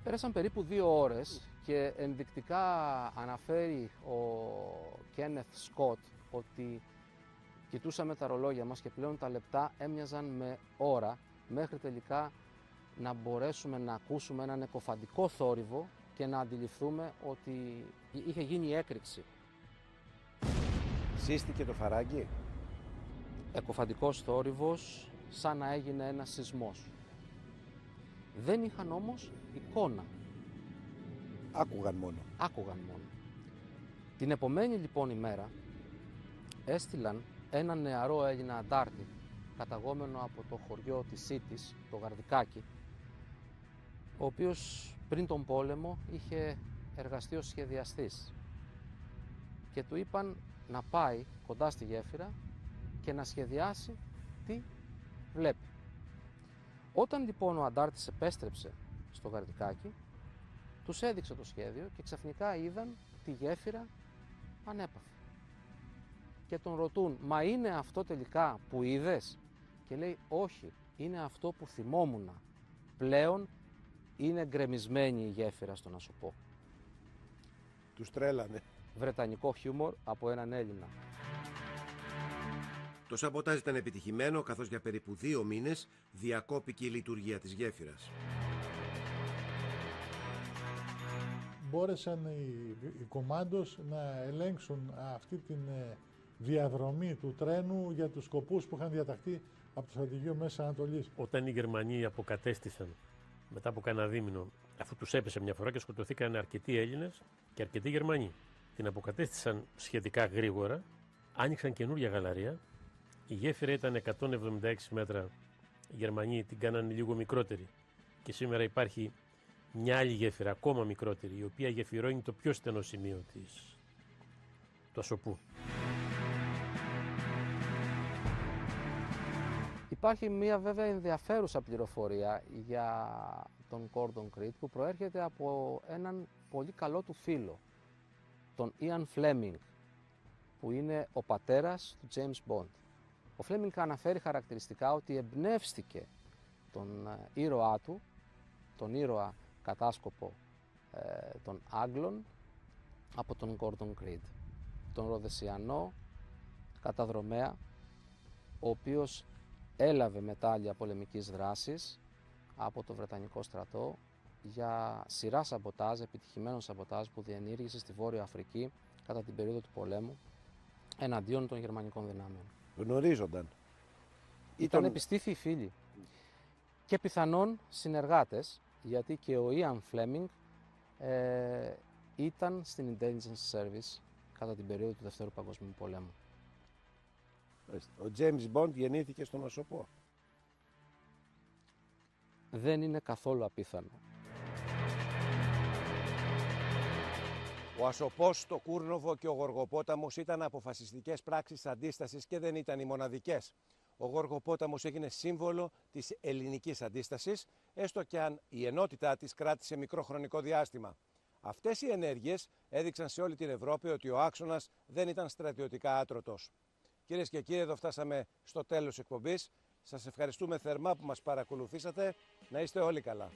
Πέρασαν περίπου 2 ώρες και ενδεικτικά αναφέρει ο Κένεθ Σκοτ ότι κοιτούσαμε τα ρολόγια μας και πλέον τα λεπτά έμοιαζαν με ώρα, μέχρι τελικά να μπορέσουμε να ακούσουμε έναν εκοφαντικό θόρυβο και να αντιληφθούμε ότι είχε γίνει έκρηξη. Σύστηκε το Φαράγγι? Εκοφαντικός θόρυβος, σαν να έγινε ένας σεισμός. Δεν είχαν όμως εικόνα. Άκουγαν μόνο. Άκουγαν μόνο. Την επομένη λοιπόν ημέρα έστειλαν ένα νεαρό Έλληνα αντάρτη, καταγόμενο από το χωριό της Σίτης, το Γαρδικάκι, ο οποίος πριν τον πόλεμο είχε εργαστεί ως σχεδιαστής, και του είπαν να πάει κοντά στη γέφυρα και να σχεδιάσει τι βλέπει. Όταν λοιπόν ο αντάρτης επέστρεψε στο Γαρδικάκι, τους έδειξε το σχέδιο και ξαφνικά είδαν τη γέφυρα ανέπαφη. Και τον ρωτούν, μα είναι αυτό τελικά που είδες? Και λέει, όχι, είναι αυτό που θυμόμουν. Πλέον είναι γκρεμισμένη η γέφυρα, στο να σου πω. Τους τρέλανε. Βρετανικό χιούμορ από έναν Έλληνα. Το σαμποτάζ ήταν επιτυχημένο, καθώς για περίπου 2 μήνες διακόπηκε η λειτουργία της γέφυρας. Μπόρεσαν οι κομμάντος να ελέγξουν αυτή την διαδρομή του τρένου για τους σκοπούς που είχαν διαταχθεί από το στρατηγείο Μέσης Ανατολής. Όταν οι Γερμανοί αποκατέστησαν μετά από κανένα δίμηνο, αφού τους έπεσε μια φορά και σκοτωθήκαν αρκετοί Έλληνες και αρκετοί Γερμανοί, την αποκατέστησαν σχετικά γρήγορα, άνοιξαν καινούργια γαλαρία. Η γέφυρα ήταν 176 μέτρα, οι Γερμανοί την κάνανε λίγο μικρότερη και σήμερα υπάρχει μια άλλη γέφυρα ακόμα μικρότερη, η οποία γεφυρώνει το πιο στενό σημείο του Ασοπού. Υπάρχει μια βέβαια ενδιαφέρουσα πληροφορία για τον Gordon Creed που προέρχεται από έναν πολύ καλό του φίλο, τον Ian Fleming, που είναι ο πατέρας του James Bond. Ο Fleming αναφέρει χαρακτηριστικά ότι εμπνεύστηκε τον ήρωά του, τον ήρωα κατάσκοπο των Άγγλων, από τον Gordon Creed, τον Ροδεσιανό καταδρομέα, ο οποίος έλαβε μετάλλια πολεμικής δράσης από το Βρετανικό στρατό για σειρά σαμποτάζ, επιτυχημένων σαμποτάζ που διενήργησε στη Βόρεια Αφρική κατά την περίοδο του πολέμου εναντίον των γερμανικών δυνάμεων. Γνωρίζονταν. Ήταν επιστήθιοι φίλοι και πιθανόν συνεργάτες, γιατί και ο Ian Fleming ήταν στην Intelligence Service κατά την περίοδο του Δευτέρου Παγκοσμίου Πολέμου. Ο James Bond γεννήθηκε στον Ασοπό. Δεν είναι καθόλου απίθανο. Ο Ασοπός, το Κούρνοβο και ο Γοργοπόταμος ήταν αποφασιστικές πράξεις αντίστασης και δεν ήταν οι μοναδικές. Ο Γοργοπόταμος έγινε σύμβολο της ελληνικής αντίστασης, έστω και αν η ενότητά της κράτησε μικρό χρονικό διάστημα. Αυτές οι ενέργειες έδειξαν σε όλη την Ευρώπη ότι ο άξονας δεν ήταν στρατιωτικά άτρωτος. Κυρίες και κύριοι, εδώ φτάσαμε στο τέλος εκπομπής. Σας ευχαριστούμε θερμά που μας παρακολουθήσατε. Να είστε όλοι καλά.